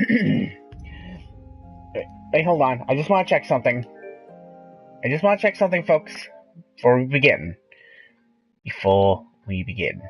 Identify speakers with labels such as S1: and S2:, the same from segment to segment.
S1: Hey, hold on. I just want to check something. Folks, before we begin. Before we begin.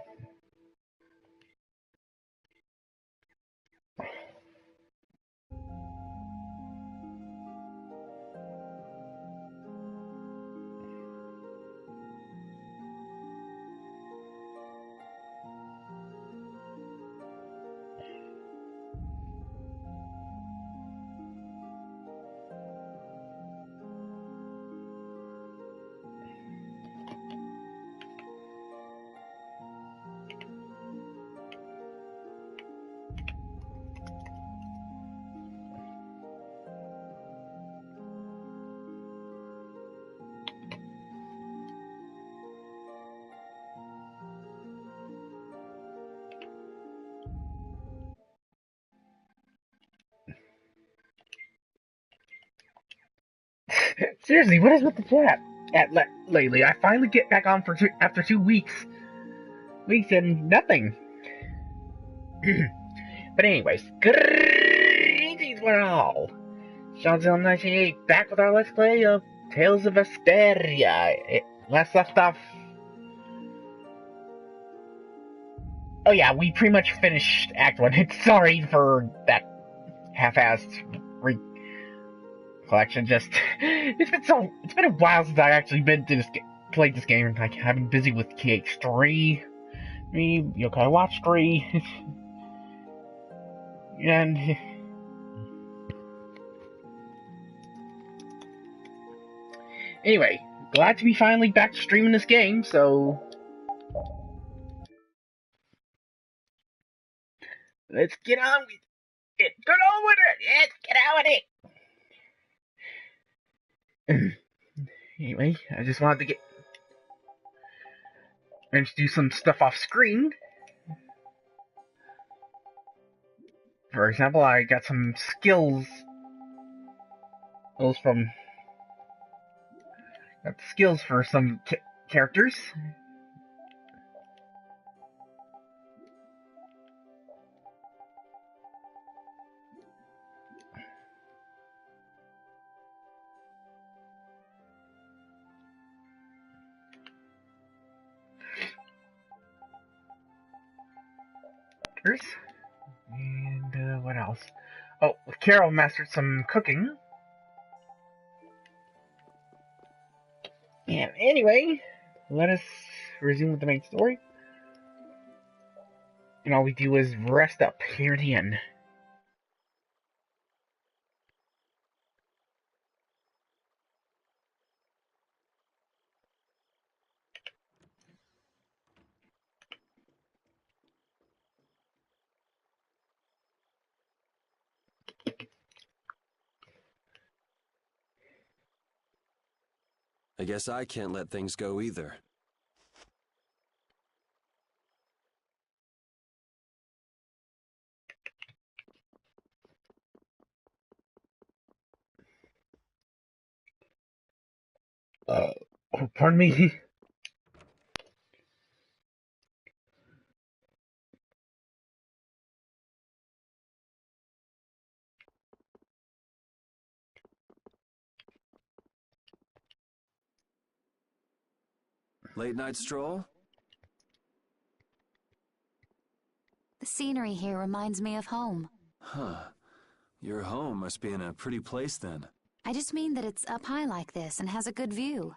S1: Seriously, what is with the chat? Lately, I finally get back on after 2 weeks. And nothing. But anyways, greetings one all. seanzilla1988 back with our Let's Play of Tales of Vesperia. Last left off. Oh yeah, we pretty much finished Act 1. Sorry for that half-assed collection. It's been a while since I actually played this game. Like, I've been busy with KH3. Yokai Watch 3. And anyway, glad to be finally back to streaming this game, so let's get on with it. Get on with it! Let's get on with it! Anyway, I just wanted to do some stuff off screen. For example, I got some skills. Got skills for some characters. And what else? Oh, Carol mastered some cooking. And anyway, let us resume with the main story. And all we do is rest up here at the end.
S2: I guess I can't let things go either.
S1: Pardon me.
S2: Late night stroll?
S3: The scenery here reminds me of home.
S2: Huh. Your home must be in a pretty place then.
S3: I just mean that it's up high like this and has a good view.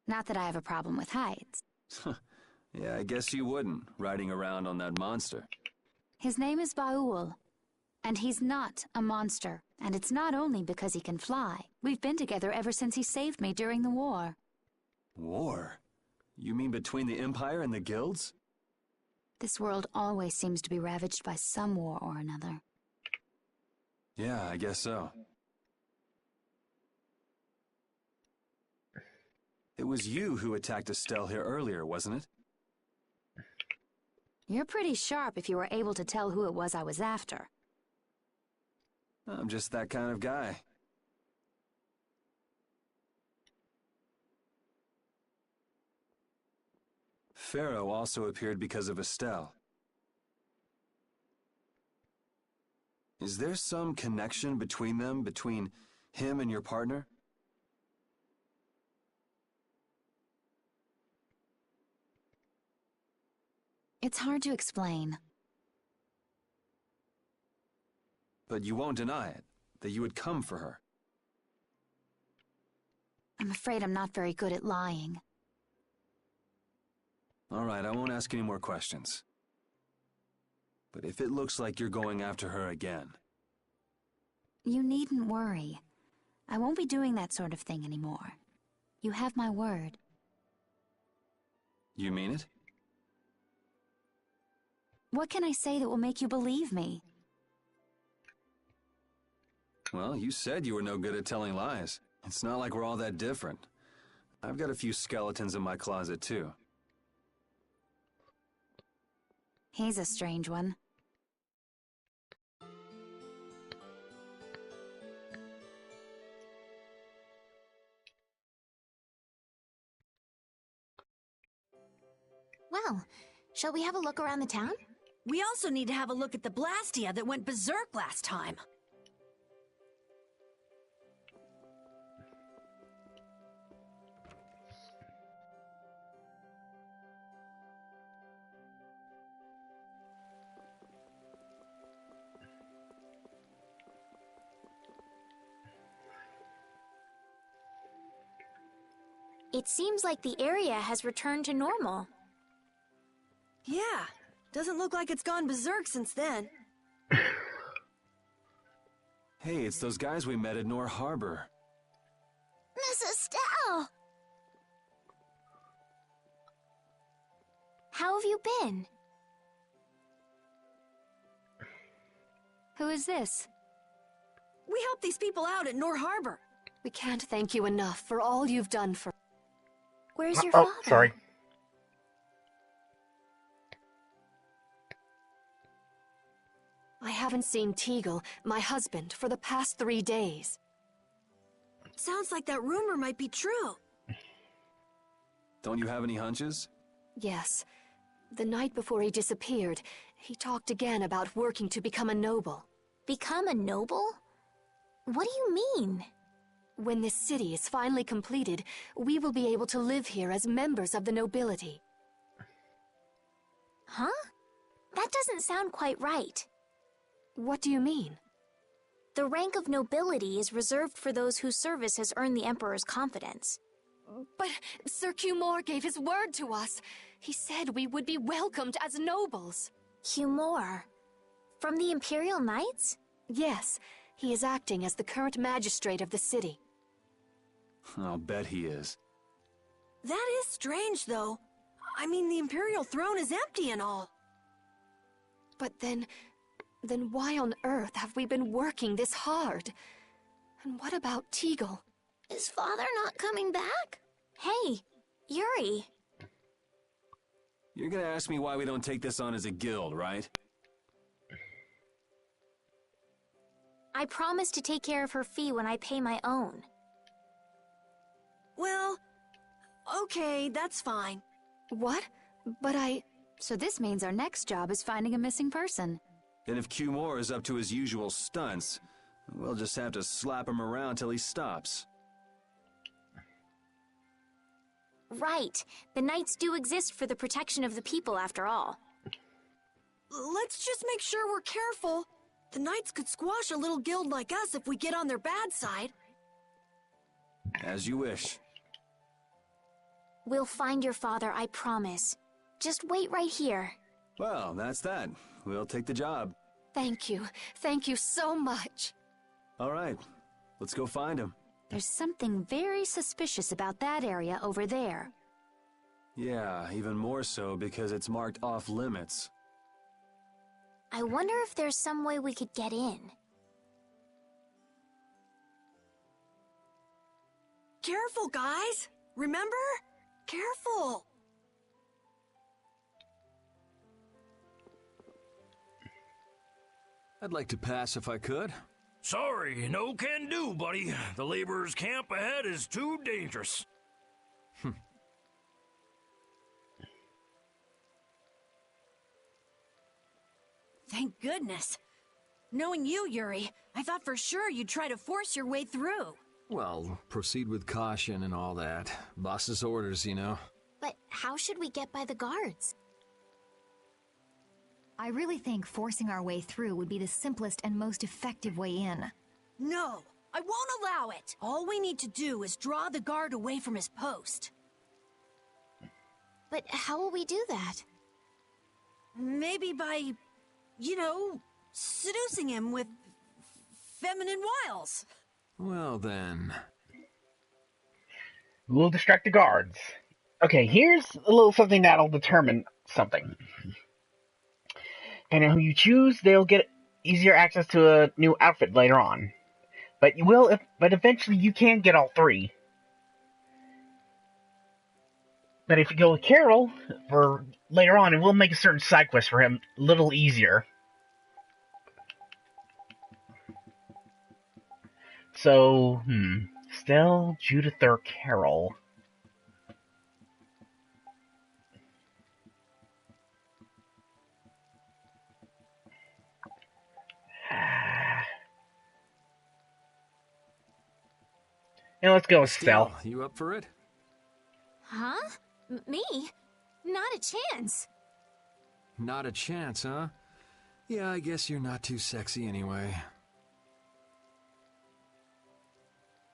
S3: Not that I have a problem with heights.
S2: Yeah, I guess you wouldn't, riding around on that monster.
S3: His name is Baul, and he's not a monster. And it's not only because he can fly. We've been together ever since he saved me during the war.
S2: War? You mean between the Empire and the guilds?
S3: This world always seems to be ravaged by some war or another.
S2: Yeah, I guess so. It was you who attacked Estelle here earlier, wasn't it?
S3: You're pretty sharp if you were able to tell who it was I was after.
S2: I'm just that kind of guy. Pharaoh also appeared because of Estelle. Is there some connection between them, between him and your partner?
S3: It's hard to explain.
S2: But you won't deny it, that you would come for her.
S3: I'm afraid I'm not very good at lying.
S2: All right, I won't ask any more questions. But if it looks like you're going after her again...
S3: You needn't worry. I won't be doing that sort of thing anymore. You have my word.
S2: You mean it?
S3: What can I say that will make you believe me?
S2: Well, you said you were no good at telling lies. It's not like we're all that different. I've got a few skeletons in my closet, too.
S3: He's a strange one.
S4: Well, shall we have a look around the town?
S5: We also need to have a look at the Blastia that went berserk last time.
S4: It seems like the area has returned to normal.
S5: Yeah, doesn't look like it's gone berserk since then.
S2: Hey, it's those guys we met at Nor Harbor.
S4: Miss Estelle! How have you been?
S3: Who is this?
S5: We helped these people out at Nor Harbor.
S6: We can't thank you enough for all you've done for...
S4: Where's your father?
S1: Sorry.
S6: I haven't seen Teagle, my husband, for the past 3 days.
S5: Sounds like that rumor might be true.
S2: Don't you have any hunches?
S6: Yes. The night before he disappeared, he talked again about working to become a noble.
S4: Become a noble? What do you mean?
S6: When this city is finally completed, we will be able to live here as members of the nobility.
S4: Huh? That doesn't sound quite right.
S6: What do you mean?
S4: The rank of nobility is reserved for those whose service has earned the Emperor's confidence.
S6: But Sir Cumore gave his word to us. He said we would be welcomed as nobles.
S4: Cumore? From the Imperial Knights?
S6: Yes, he is acting as the current magistrate of the city.
S2: I'll bet he is.
S5: That is strange, though. I mean, the Imperial throne is empty and all.
S6: But then why on earth have we been working this hard? And what about Teagle?
S4: Is father not coming back? Hey, Yuri.
S2: You're gonna ask me why we don't take this on as a guild, right?
S4: I promise to take care of her fee when I pay my own.
S5: Well, okay, that's fine.
S6: What? But
S3: So this means our next job is finding a missing person.
S2: And if Cumore is up to his usual stunts, we'll just have to slap him around till he stops.
S4: Right. The Knights do exist for the protection of the people, after all.
S5: Let's just make sure we're careful. The Knights could squash a little guild like us if we get on their bad side.
S2: As you wish.
S4: We'll find your father, I promise. Just wait right here.
S2: Well, that's that. We'll take the job.
S6: thank you. Thank you so much.
S2: All right, let's go find him.
S3: There's something very suspicious about that area over there.
S2: Yeah, even more so because it's marked off limits.
S4: I wonder if there's some way we could get in.
S5: Careful, guys! Remember? Careful!
S2: I'd like to pass if I could.
S7: Sorry, no can do, buddy. The laborers' camp ahead is too dangerous.
S5: Thank goodness. Knowing you, Yuri, I thought for sure you'd try to force your way through.
S2: Well, proceed with caution and all that. Boss's orders, you know.
S4: But how should we get by the guards?
S6: I really think forcing our way through would be the simplest and most effective way in.
S5: No, I won't allow it. All we need to do is draw the guard away from his post.
S4: But how will we do that?
S5: Maybe by, seducing him with feminine wiles.
S2: Well then...
S1: We'll distract the guards. Okay, here's a little something that'll determine something. And who you choose, they'll get easier access to a new outfit later on. But eventually you can get all three. But if you go with Carol for later on, it will make a certain side quest for him a little easier. So, Stell, Judith, or Carol? Yeah, let's go with Stell.
S2: You up for it?
S4: Huh? Me? Not a chance.
S2: Not a chance, huh? Yeah, I guess you're not too sexy anyway.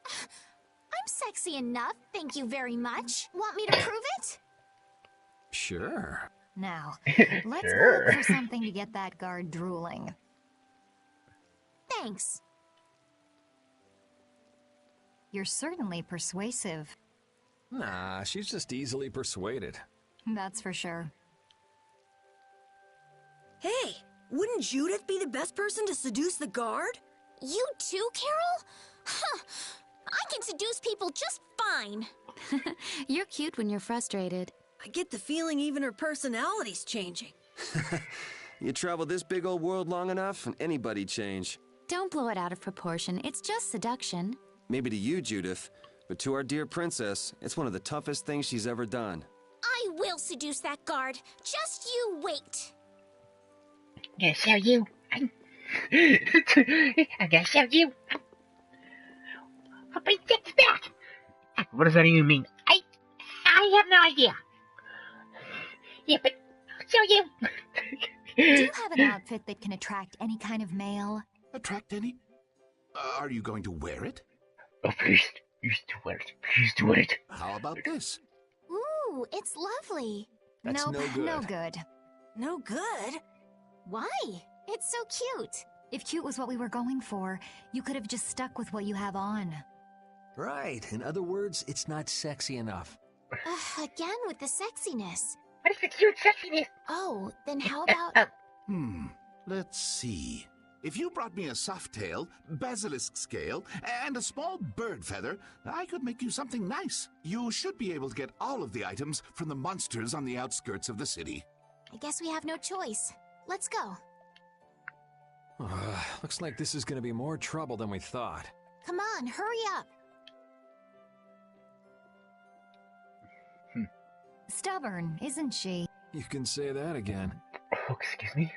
S4: I'm sexy enough, thank you very much. Want me to prove it?
S2: Sure.
S6: Now, let's
S1: Sure.
S6: go look for something to get that guard drooling.
S4: Thanks.
S6: You're certainly persuasive.
S2: Nah, she's just easily persuaded.
S6: That's for sure.
S5: Hey, wouldn't Judith be the best person to seduce the guard?
S4: You too, Carol? Huh. I can seduce people just fine.
S3: You're cute when you're frustrated.
S5: I get the feeling even her personality's changing.
S8: You travel this big old world long enough, and anybody'd change.
S3: Don't blow it out of proportion. It's just seduction.
S8: Maybe to you, Judith, but to our dear princess, it's one of the toughest things she's ever done.
S4: I will seduce that guard. Just you wait.
S1: I'm gonna show you. I'm gonna show you. I'll bring things back. What does that even mean? I have no idea. Yeah, but I'll show you.
S6: Do you have an outfit that can attract any kind of male?
S9: Attract any? Are you going to wear it?
S1: Oh, please do it. Please do it.
S9: How about this?
S4: Ooh, it's lovely.
S2: That's
S6: Nope,
S2: no good.
S6: no good.
S5: No good?
S4: Why? It's so cute.
S6: If cute was what we were going for, you could have just stuck with what you have on.
S2: Right. In other words, it's not sexy enough.
S4: Again with the sexiness.
S1: What is the cute sexiness?
S4: Oh, then how about...
S9: Let's see. If you brought me a soft tail, basilisk scale, and a small bird feather, I could make you something nice. You should be able to get all of the items from the monsters on the outskirts of the city.
S4: I guess we have no choice. Let's go.
S2: Looks like this is going to be more trouble than we thought.
S4: Come on, hurry up.
S6: Stubborn, isn't she?
S2: You can say that again.
S1: Oh, excuse me.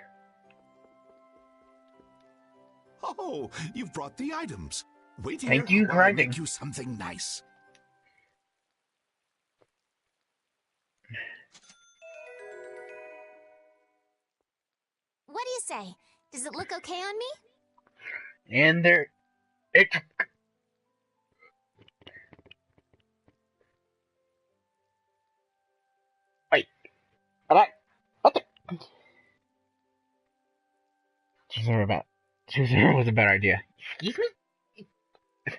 S9: Oh, you've brought the items. Wait here.
S1: Thank you,
S9: while I
S1: grinding.
S9: make you something nice.
S4: What do you say? Does it look okay on me?
S1: And there... Wait. What the... Choosing was a better idea. Excuse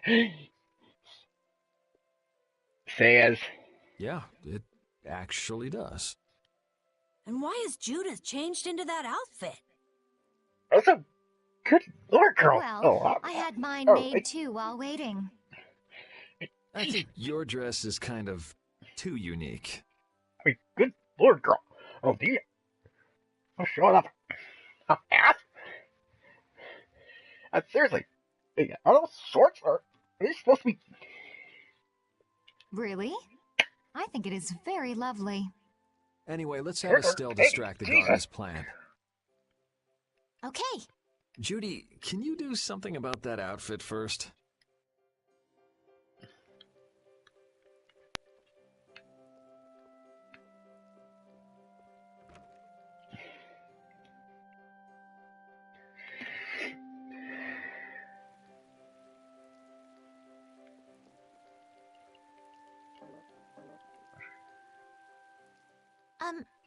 S1: me? Say as...
S2: Yeah, it actually does.
S5: And why has Judith changed into that outfit?
S1: Also, good lord, girl.
S6: Well, I had mine made too while waiting.
S2: I think your dress is kind of too unique.
S1: I mean, good lord, girl. Oh, dear. Oh, shut up. Oh, ass. Seriously. Are those shorts? Are they supposed to be...
S6: Really? I think it is very lovely.
S2: Anyway, let's have Estelle distract the guard as planned.
S4: Okay.
S10: Judy, can you do something about that outfit first?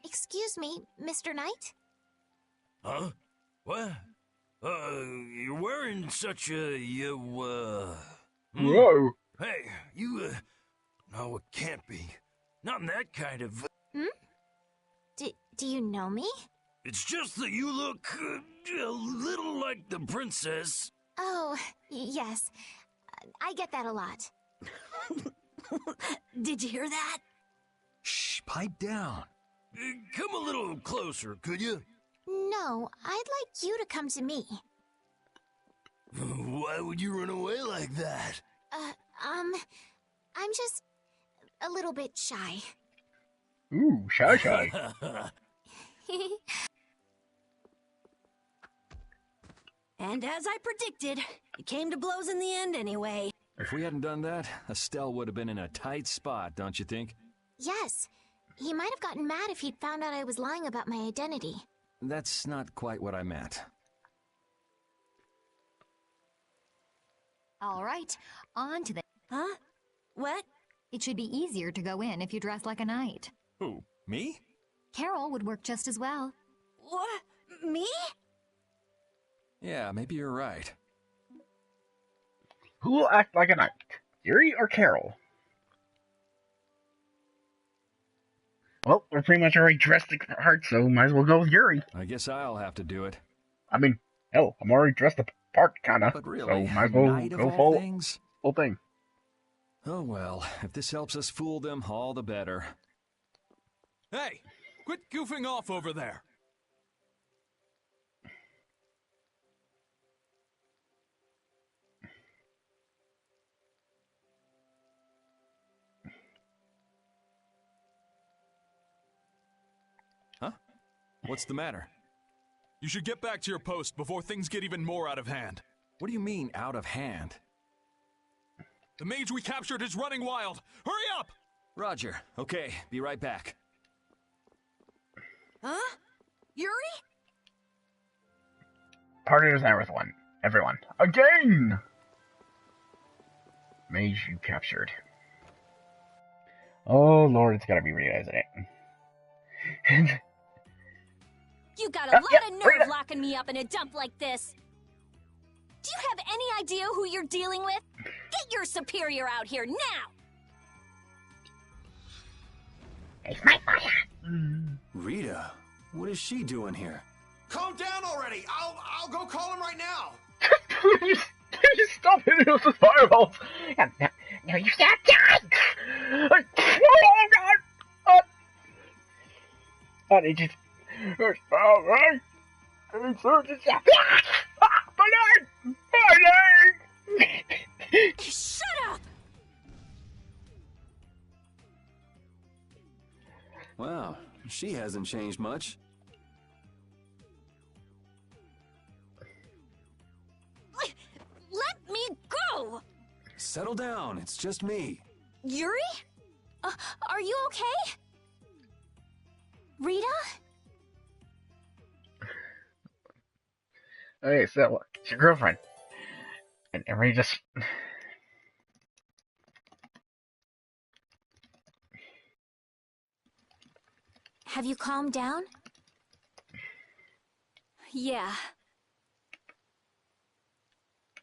S4: Excuse me, Mr. Knight?
S7: Huh? What? You're wearing such a,
S1: Whoa.
S7: Hey, you, no, it can't be. Not in that kind of...
S4: Do you know me?
S7: It's just that you look, a little like the princess.
S4: Oh, yes. I get that a lot.
S5: Did you hear that?
S10: Shh, pipe down.
S7: Come a little closer, could you?
S4: No, I'd like you to come to me.
S7: Why would you run away like that?
S4: I'm just a little bit shy.
S1: Ooh, shy.
S5: And as I predicted, it came to blows in the end anyway.
S10: If we hadn't done that, Estelle would have been in a tight spot, don't you think?
S4: Yes. He might have gotten mad if he'd found out I was lying about my identity.
S10: That's not quite what I meant.
S11: All right, on to the...
S5: Huh? What?
S11: It should be easier to go in if you dress like a knight.
S10: Who, me?
S11: Carol would work just as well.
S5: What? Me?
S10: Yeah, maybe you're right.
S1: Who will act like a knight? Yuri or Carol? Well, we're pretty much already dressed the part, so might as well go with Yuri.
S10: I guess I'll have to do it.
S1: I mean, hell, I'm already dressed the part, kinda.
S10: But really,
S1: so might as well
S10: knight of
S1: go
S10: all
S1: full thing.
S10: Oh well, if this helps us fool them, all the better.
S12: Hey, quit goofing off over there.
S10: Huh? What's the matter?
S12: You should get back to your post before things get even more out of hand.
S10: What do you mean, out of hand?
S12: The mage we captured is running wild. Hurry up!
S10: Roger. Okay, be right back.
S5: Huh? Yuri?
S1: Partners and everyone. Again! Mage you captured. Oh lord, it's gotta be Rita, isn't it?
S4: You got a lot of nerve locking me up in a dump like this. Do you have any idea who you're dealing with? Get your superior out here now!
S1: It's my fire.
S2: Rita, what is she doing here?
S8: Calm down already! I'll go call him right now!
S1: Please stop hitting us with fireballs! No, you stop dying! Oh god! It just... It's alright! Insurgency!
S5: Shut up!
S2: Wow, she hasn't changed much.
S4: Let me go!
S2: Settle down, it's just me.
S4: Yuri? Are you okay? Rita?
S1: Okay, so, it's your girlfriend. And everybody just...
S4: Have you calmed down?
S5: Yeah.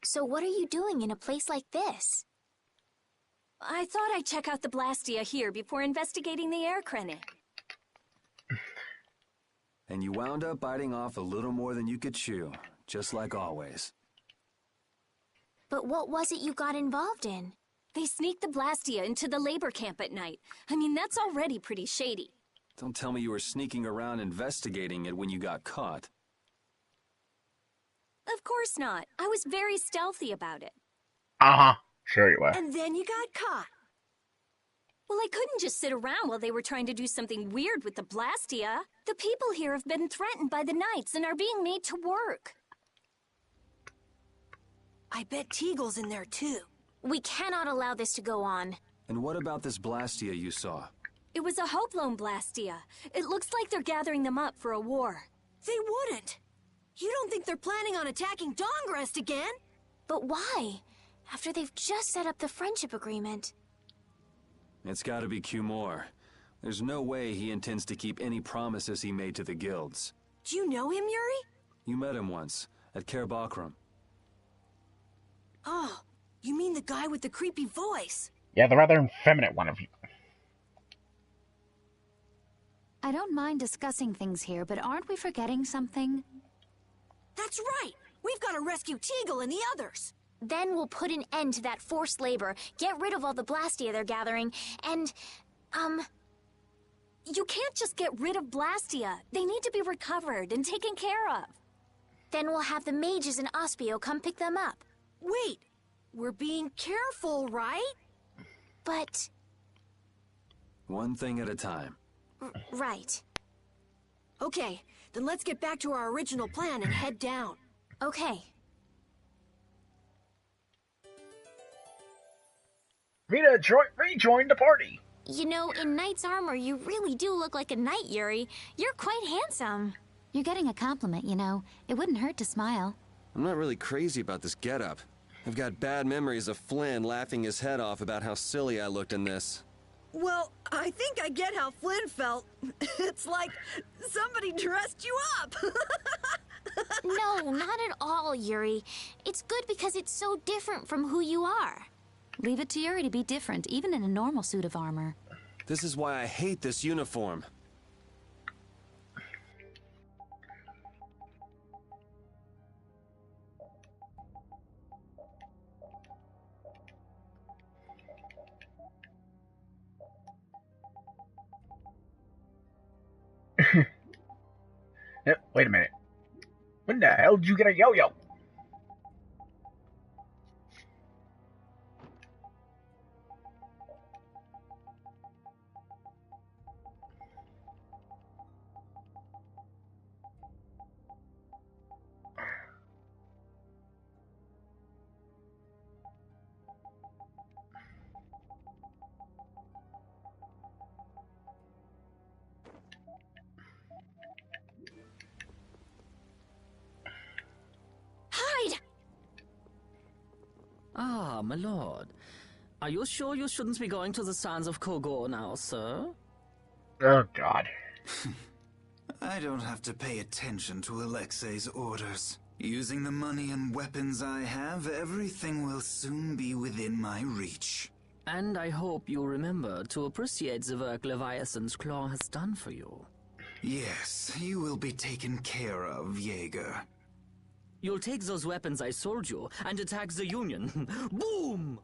S4: So what are you doing in a place like this?
S5: I thought I'd check out the Blastia here before investigating the air crennet.
S2: And you wound up biting off a little more than you could chew, just like always.
S4: But what was it you got involved in?
S5: They sneaked the Blastia into the labor camp at night. I mean, that's already pretty shady.
S2: Don't tell me you were sneaking around investigating it when you got caught.
S5: Of course not. I was very stealthy about it.
S1: Uh-huh. Sure you were.
S5: And then you got caught. Well, I couldn't just sit around while they were trying to do something weird with the Blastia. The people here have been threatened by the Knights and are being made to work. I bet Teagle's in there too.
S4: We cannot allow this to go on.
S2: And what about this Blastia you saw?
S4: It was a Hoplone Blastia. It looks like they're gathering them up for a war.
S5: They wouldn't. You don't think they're planning on attacking Dongrest again?
S4: But why? After they've just set up the friendship agreement.
S2: It's gotta be Cumore. There's no way he intends to keep any promises he made to the guilds.
S5: Do you know him, Yuri?
S2: You met him once, at Caer Bakram.
S5: Oh, you mean the guy with the creepy voice?
S1: Yeah, the rather effeminate one of you.
S3: I don't mind discussing things here, but aren't we forgetting something?
S5: That's right! We've got to rescue Teagle and the others!
S4: Then we'll put an end to that forced labor, get rid of all the Blastia they're gathering, and, you can't just get rid of Blastia. They need to be recovered and taken care of. Then we'll have the mages and Ospio come pick them up.
S5: Wait! We're being careful, right?
S4: But...
S2: One thing at a time.
S4: Right.
S5: Okay, then let's get back to our original plan and head down.
S4: Okay.
S1: Rita, rejoin the party.
S4: You know, in knight's armor, you really do look like a knight, Yuri. You're quite handsome.
S3: You're getting a compliment, you know. It wouldn't hurt to smile.
S8: I'm not really crazy about this getup. I've got bad memories of Flynn laughing his head off about how silly I looked in this.
S5: Well, I think I get how Flynn felt. It's like somebody dressed you up.
S4: No, not at all, Yuri. It's good because it's so different from who you are.
S3: Leave it to Yuri to be different, even in a normal suit of armor.
S8: This is why I hate this uniform.
S1: Wait a minute. When the hell did you get a yo-yo?
S13: Ah, my lord. Are you sure you shouldn't be going to the sands of Kogor now, sir?
S1: Oh, God.
S14: I don't have to pay attention to Alexei's orders. Using the money and weapons I have, everything will soon be within my reach.
S13: And I hope you remember to appreciate the work Leviathan's Claw has done for you.
S14: Yes, you will be taken care of, Jaeger.
S13: You'll take those weapons I sold you and attack the Union. Boom!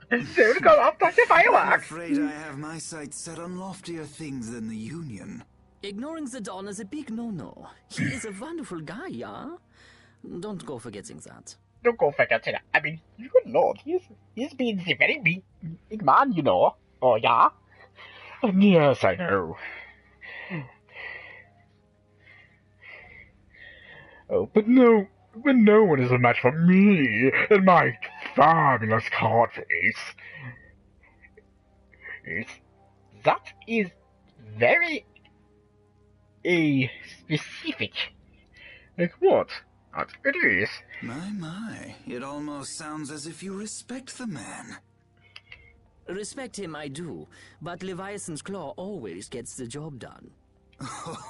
S1: Dude, go off like a
S14: I'm
S1: fireworks.
S14: afraid I have my sights set on loftier things than the Union.
S13: Ignoring the Don is a big no-no. He is a wonderful guy, yeah? Don't go forgetting that.
S1: Don't go forgetting that. I mean, good lord, he's been a very big man, you know. Oh, yeah? Yes, I know. Oh, but no one is a match for me and my fabulous card face. That is very specific. Like what? What it is.
S14: My, it almost sounds as if you respect the man.
S13: Respect him I do, but Leviathan's Claw always gets the job done.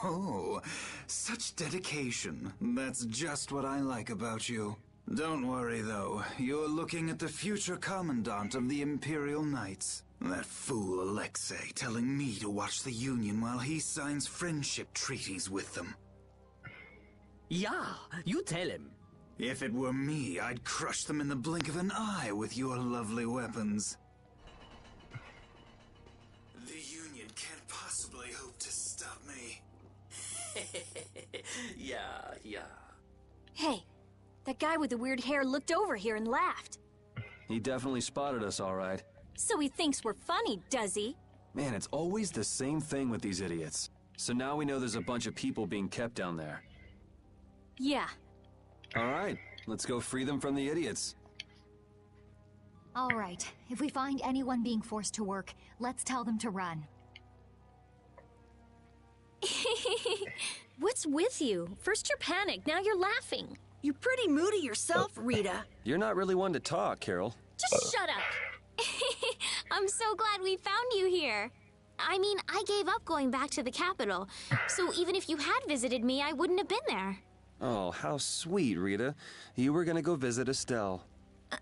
S14: Oh, such dedication. That's just what I like about you. Don't worry, though. You're looking at the future commandant of the Imperial Knights. That fool Alexei telling me to watch the Union while he signs friendship treaties with them.
S13: Yeah, you tell him.
S14: If it were me, I'd crush them in the blink of an eye with your lovely weapons. The Union can't possibly hope to stop me.
S13: Yeah.
S4: Hey, that guy with the weird hair looked over here and laughed.
S2: He definitely spotted us, all right.
S4: So he thinks we're funny, does he?
S2: Man, it's always the same thing with these idiots. So now we know there's a bunch of people being kept down there.
S4: Yeah.
S2: All right, let's go free them from the idiots.
S11: All right, if we find anyone being forced to work, let's tell them to run.
S4: What's with you? First you're panicked, now you're laughing.
S5: You're pretty moody yourself, Rita.
S8: You're not really one to talk, Carol.
S4: Just shut up.
S15: I'm so glad we found you here. I mean, I gave up going back to the capital, so even if you had visited me, I wouldn't have been there.
S8: Oh, how sweet, Rita. You were gonna go visit Estelle.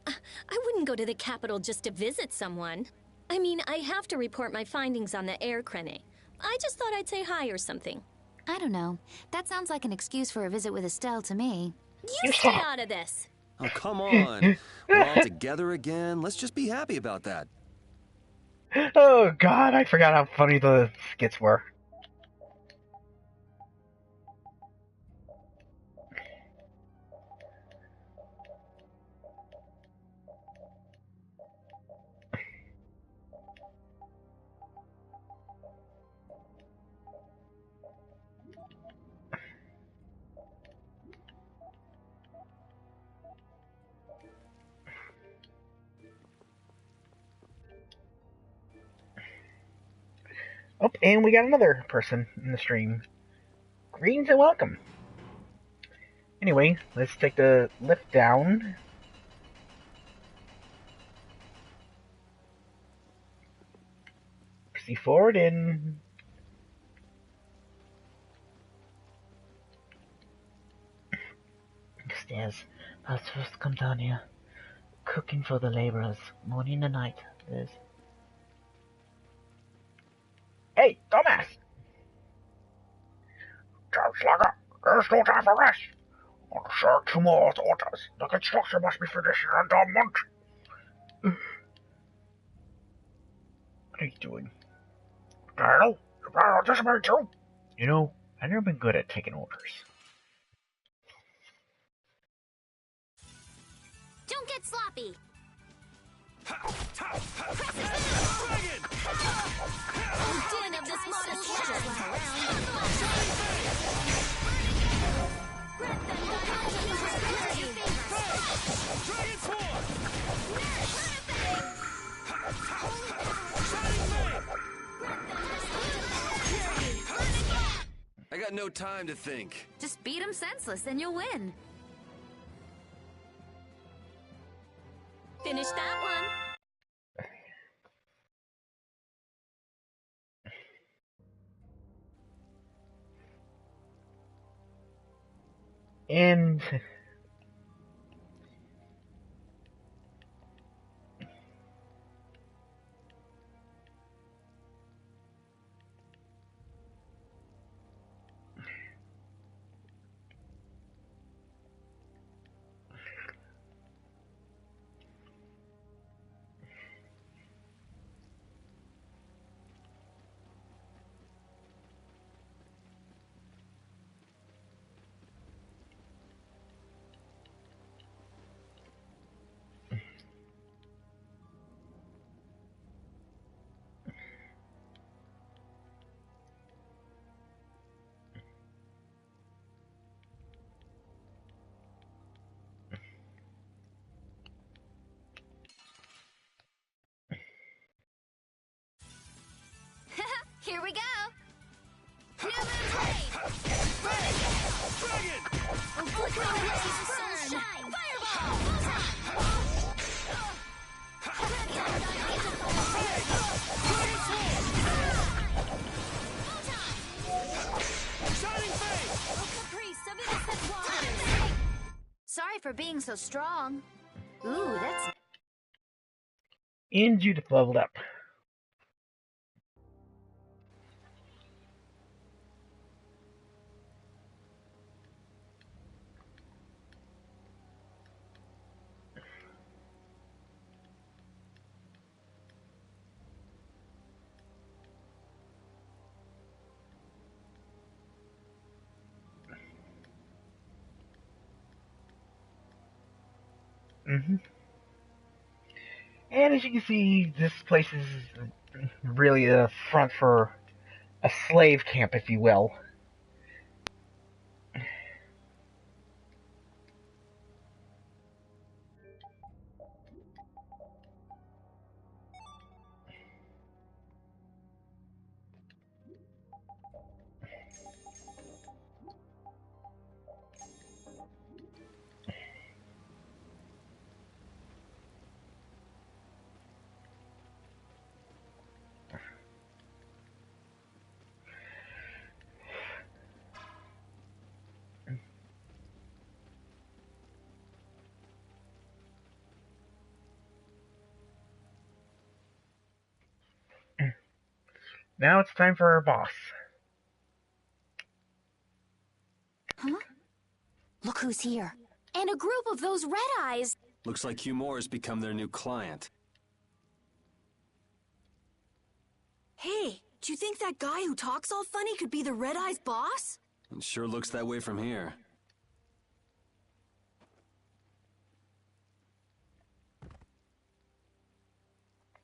S4: I wouldn't go to the capital just to visit someone. I mean, I have to report my findings on the air crane. I just thought I'd say hi or something.
S3: I don't know. That sounds like an excuse for a visit with Estelle to me.
S4: You stay out of this.
S8: Oh, come on. We're all together again. Let's just be happy about that.
S1: Oh god, I forgot how funny the skits were. Oh, and we got another person in the stream. Greetings and welcome. Anyway, let's take the lift down. Proceed forward and... Upstairs. I was supposed to come down here. Cooking for the laborers. Morning and night. There's... Hey, dumbass! Slugger, there's no time for rest. I'll serve 2 more orders. The construction must be finished in under a month. What are you doing? What the hell? You plan on this man too? You know, I've never been good at taking orders.
S15: Don't get sloppy.
S4: Didn't have this modest shot around.
S8: I got no time to think.
S3: Just beat him senseless, then you'll win.
S4: Finish that one.
S1: And...
S15: Here we go.
S4: New moon parade. Dragon. A flickering blaze of sunshine. Fireball.
S7: Shining face.
S3: Sorry for being so strong. Ooh, that's...
S1: And Judith leveled up. And as you can see, this place is really a front for a slave camp, if you will. Now it's time for our boss.
S3: Huh? Look who's here.
S4: And a group of those red eyes.
S2: Looks like Hugh Moore has become their new client.
S5: Hey, do you think that guy who talks all funny could be the Red Eye's boss?
S2: It sure looks that way from here.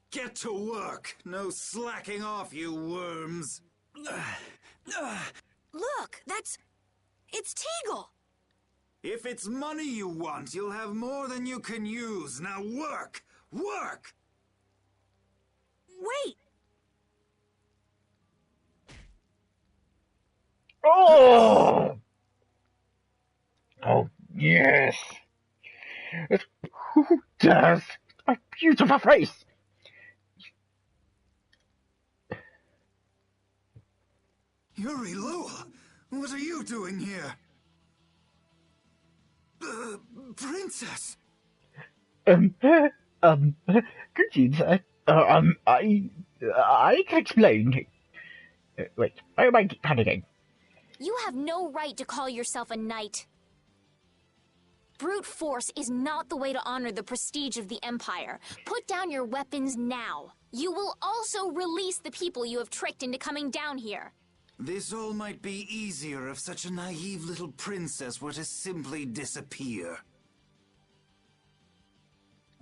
S14: Get to work! No slacking off, you worms!
S5: Look, it's Teagle!
S14: If it's money you want, you'll have more than you can use. Now work! Work!
S5: Wait!
S1: Oh! Oh, yes! It's just a beautiful face!
S14: Yuri Lowell, what are you doing here? Princess!
S1: Greetings, I can explain. Wait, why am I panicking?
S4: You have no right to call yourself a knight. Brute force is not the way to honor the prestige of the Empire. Put down your weapons now. You will also release the people you have tricked into coming down here.
S14: This all might be easier if such a naive little princess were to simply disappear.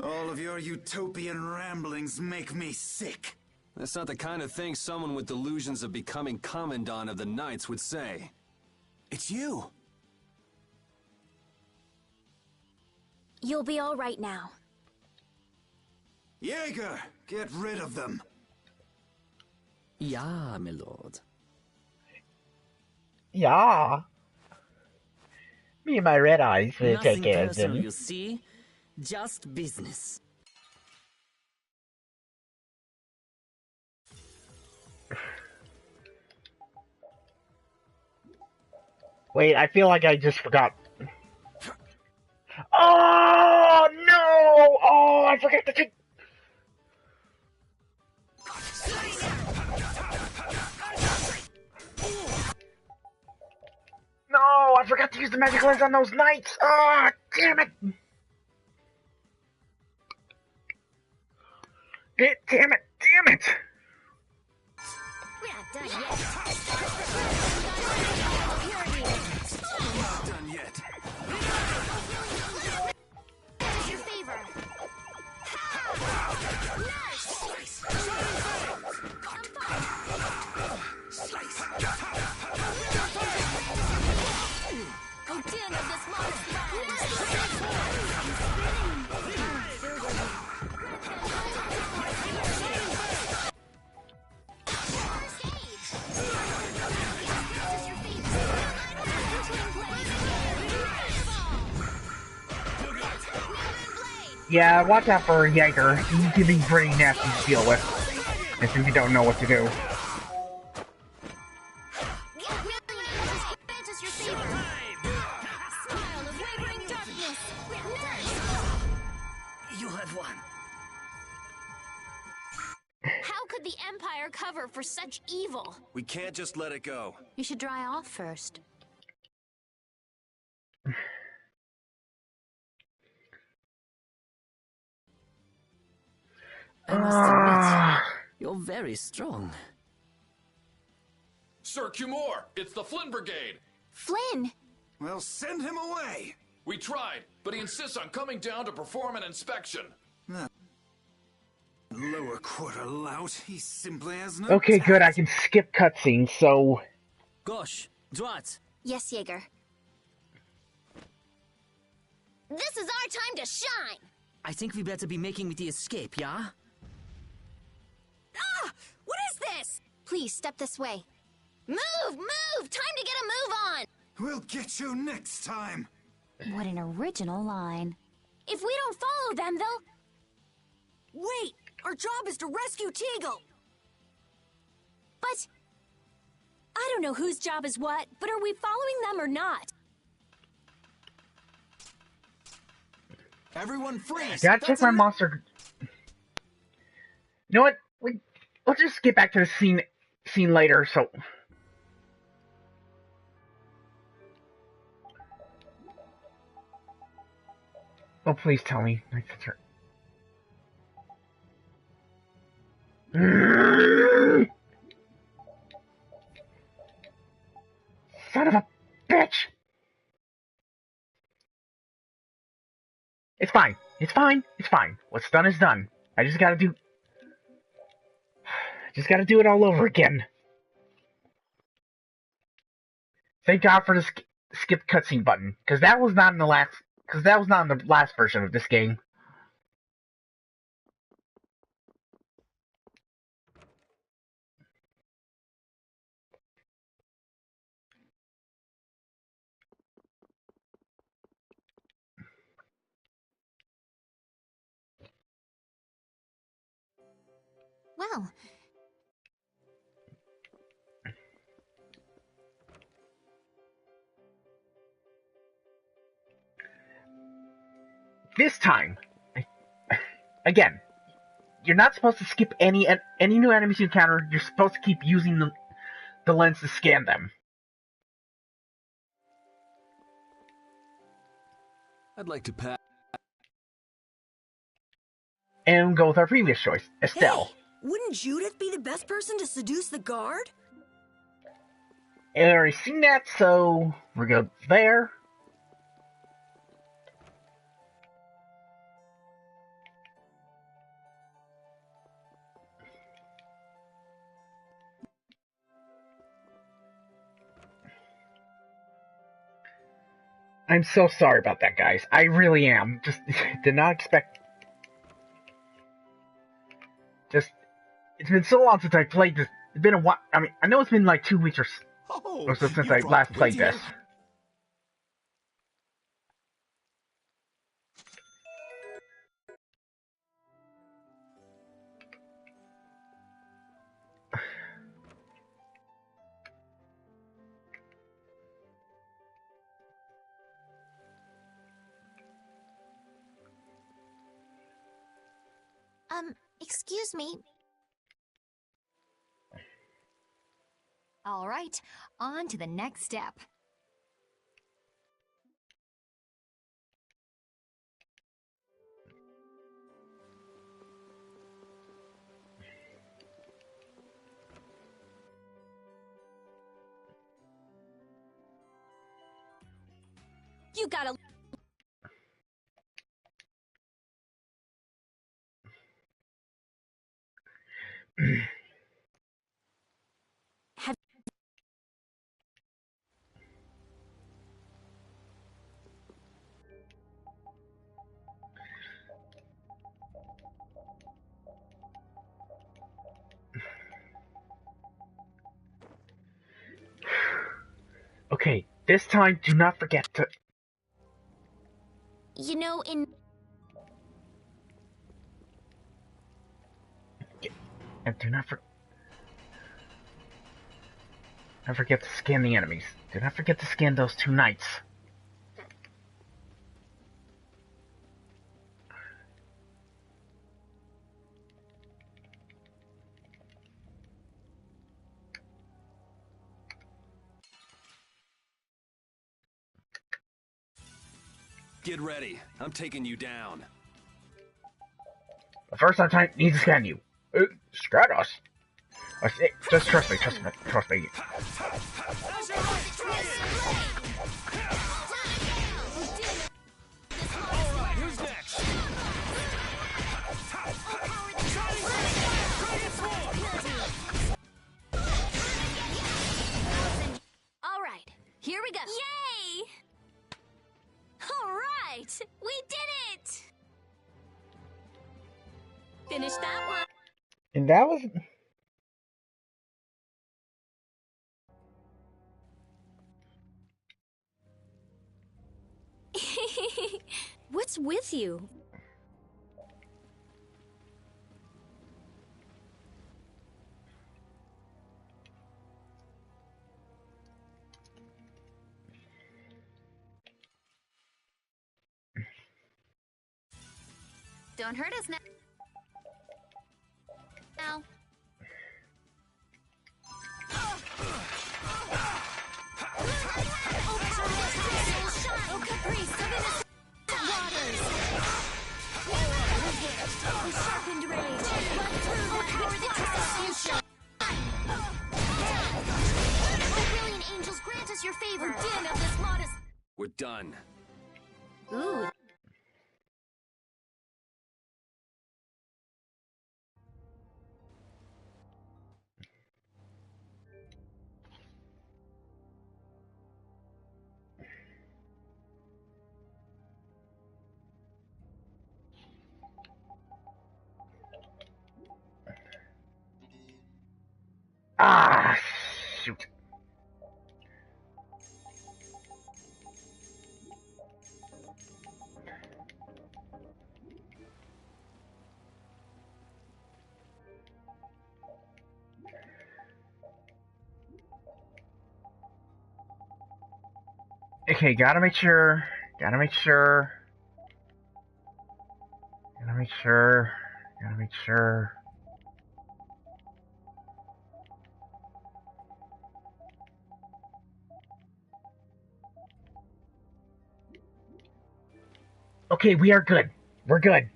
S14: All of your utopian ramblings make me sick.
S2: That's not the kind of thing someone with delusions of becoming Commandant of the Knights would say. It's you.
S4: You'll be all right now.
S14: Jaeger, get rid of them.
S13: Ja, my lord.
S1: Yeah. Me and my red eyes will take care of them.
S13: Nothing personal, you see? Just business.
S1: Wait, I feel like I just forgot. Oh, no! Oh, I forgot to take... No, I forgot to use the magic lens on those knights! Ah, oh, damn it! Damn it! Damn it!
S4: We're not done yet.
S2: Not done yet.
S4: It's your favor. Go din of this monster.
S1: Yeah, watch out for Jaeger. He can be pretty nasty to deal with if you don't know what to do.
S13: You have won.
S4: How could the Empire cover for such evil?
S2: We can't just let it go.
S3: You should dry off first.
S13: I must admit, you're very strong.
S12: Sir Cumore, it's the Flynn Brigade.
S4: Flynn!
S14: Well, send him away!
S12: We tried, but he insists on coming down to perform an inspection.
S14: That lower quarter lout, he simply has no
S1: Okay,
S14: tact.
S1: good, I can skip cutscenes, so...
S13: Gosh, Drat.
S4: Yes, Jaeger. This is our time to shine!
S13: I think we better be making the escape, yeah?
S4: Ah! What is this? Please, step this way. Move! Move! Time to get a move on!
S14: We'll get you next time!
S3: What an original line.
S4: If we don't follow them, they'll...
S5: Wait! Our job is to rescue Teagle!
S4: But... I don't know whose job is what, but are we following them or not?
S12: Everyone freeze!
S1: Gotta check my monster... You know what? Let's just get back to the scene scene later, so... Oh, please tell me. Son of a bitch! It's fine. It's fine. It's fine. What's done is done. I just gotta do it all over again. Thank God for the skip cutscene button, because that was not in the last. Because that was not in the last version of this game.
S11: Well,
S1: This time, again, you're not supposed to skip any new enemies you encounter. You're supposed to keep using the lens to scan them.
S10: I'd like to pass.
S1: And go with our previous choice, Estelle.
S5: Hey, wouldn't Judith be the best person to seduce the guard?
S1: And I already seen that, so we're good there. I'm so sorry about that, guys. I really am. Just did not expect. Just it's been so long since I played this. It's been a while. I mean, I know it's been like 2 weeks or so since I last played this.
S15: Excuse me.
S11: all right, on to the next step.
S4: You gotta...
S1: Okay, this time do not forget to...
S15: You know, in...
S1: And do not forget to scan the enemies. Do not forget to scan those 2 knights.
S2: Get ready. I'm taking you down.
S1: The first time need to scan you. Scan us? Just trust me, trust me, trust me.
S12: Alright, who's next?
S4: Alright, here we go. Yay! Alright, we did it! Finish that one.
S1: And that was...
S4: What's with you?
S3: Don't hurt us now.
S4: angels grant us your favor. Din of this modest...
S2: We're done.
S4: Ooh.
S1: Ah, shoot. Okay, gotta make sure. Gotta make sure. Gotta make sure. Gotta make sure. Okay, we are good. We're good.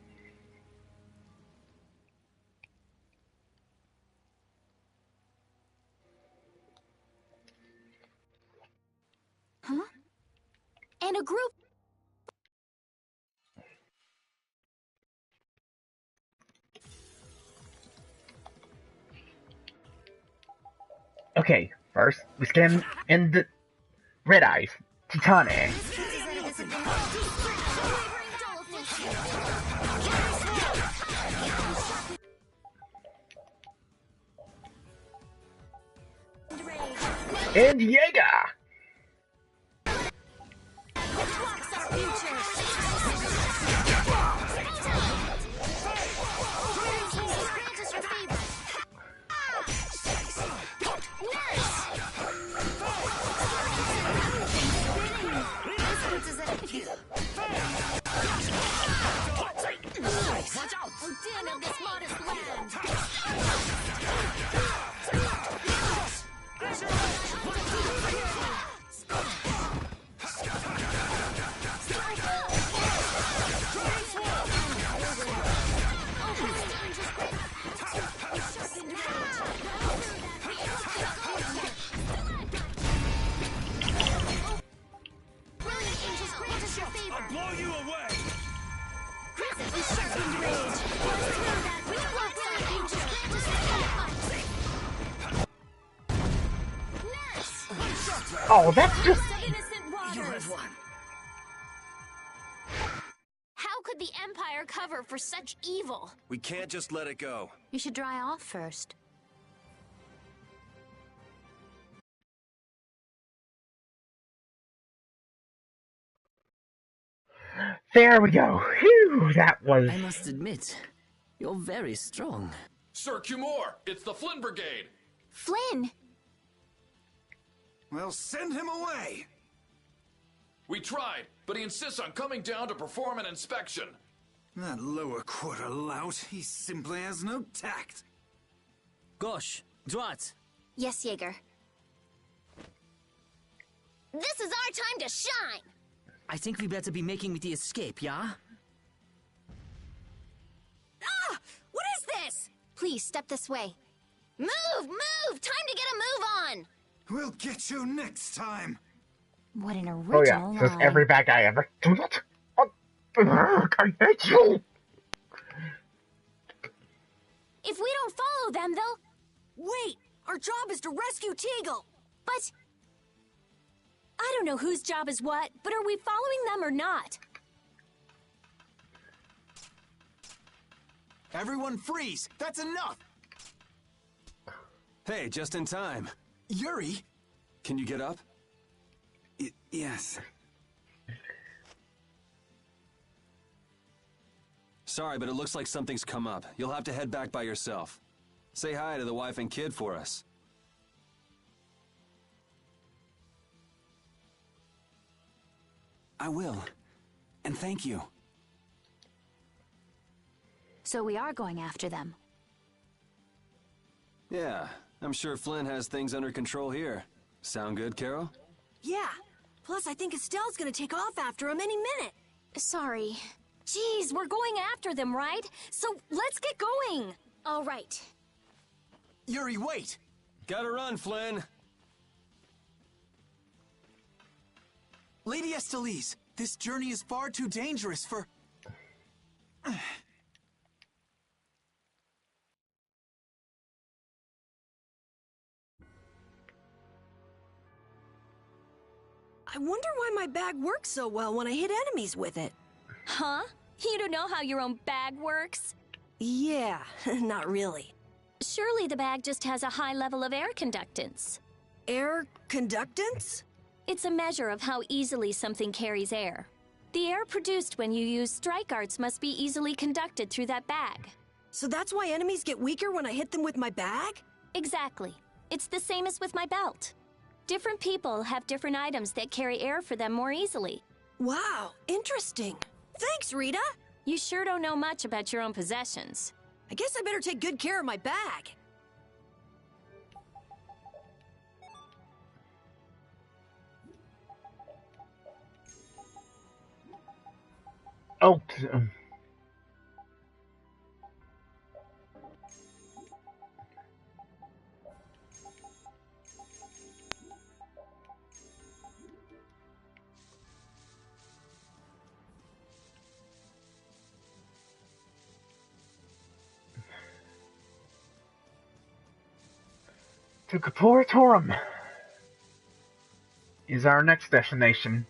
S4: Huh? And a group...
S1: Okay, first, we scan in the red eyes. Titane. And Jaeger!
S4: Watch out! Din of this modest land!
S7: I'll blow you away!
S1: Oh, that's just...
S4: How could the Empire cover for such evil?
S8: We can't just let it go.
S3: You should dry off first.
S1: There we go. Phew, that was...
S13: I must admit, you're very strong.
S12: Sir Cumore, it's the Flynn Brigade.
S4: Flynn!
S14: Well, send him away!
S12: We tried, but he insists on coming down to perform an inspection.
S14: That lower quarter lout, he simply has no tact.
S13: Gosh, droit.
S4: Yes, Jaeger. This is our time to shine!
S13: I think we better be making the escape, yeah?
S4: Ah! What is this? Please, step this way. Move! Move! Time to get a move on!
S14: We'll get you next time!
S3: What an
S1: Oh
S3: original
S1: yeah, says
S3: line.
S1: every bad guy ever. Do that? Oh, I hate you!
S4: If we don't follow them, they'll...
S5: Wait! Our job is to rescue Teagle!
S4: But... I don't know whose job is what, but are we following them or not?
S16: Everyone freeze! That's enough!
S2: Hey, just in time.
S16: Yuri?
S2: Can you get up?
S14: Yes.
S2: Sorry, but it looks like something's come up. You'll have to head back by yourself. Say hi to the wife and kid for us.
S16: I will. And thank you.
S3: So we are going after them.
S2: Yeah, I'm sure Flynn has things under control here. Sound good, Carol?
S5: Yeah. Plus, I think Estelle's gonna take off after him any minute.
S4: Sorry. Jeez, we're going after them, right? So let's get going. All right.
S16: Yuri, wait!
S2: Gotta run, Flynn.
S16: Lady Estellise, this journey is far too dangerous for...
S5: I wonder why my bag works so well when I hit enemies with it.
S4: Huh? You don't know how your own bag works?
S5: Yeah, not really.
S4: Surely the bag just has a high level of air conductance.
S5: Air conductance?
S4: It's a measure of how easily something carries air. The air produced when you use strike arts must be easily conducted through that bag.
S5: So that's why enemies get weaker when I hit them with my bag?
S4: Exactly. It's the same as with my belt. Different people have different items that carry air for them more easily.
S5: Wow, interesting. Thanks, Rita.
S4: You sure don't know much about your own possessions.
S5: I guess I better take good care of my bag.
S1: Oh, to Kaporatorum is our next destination.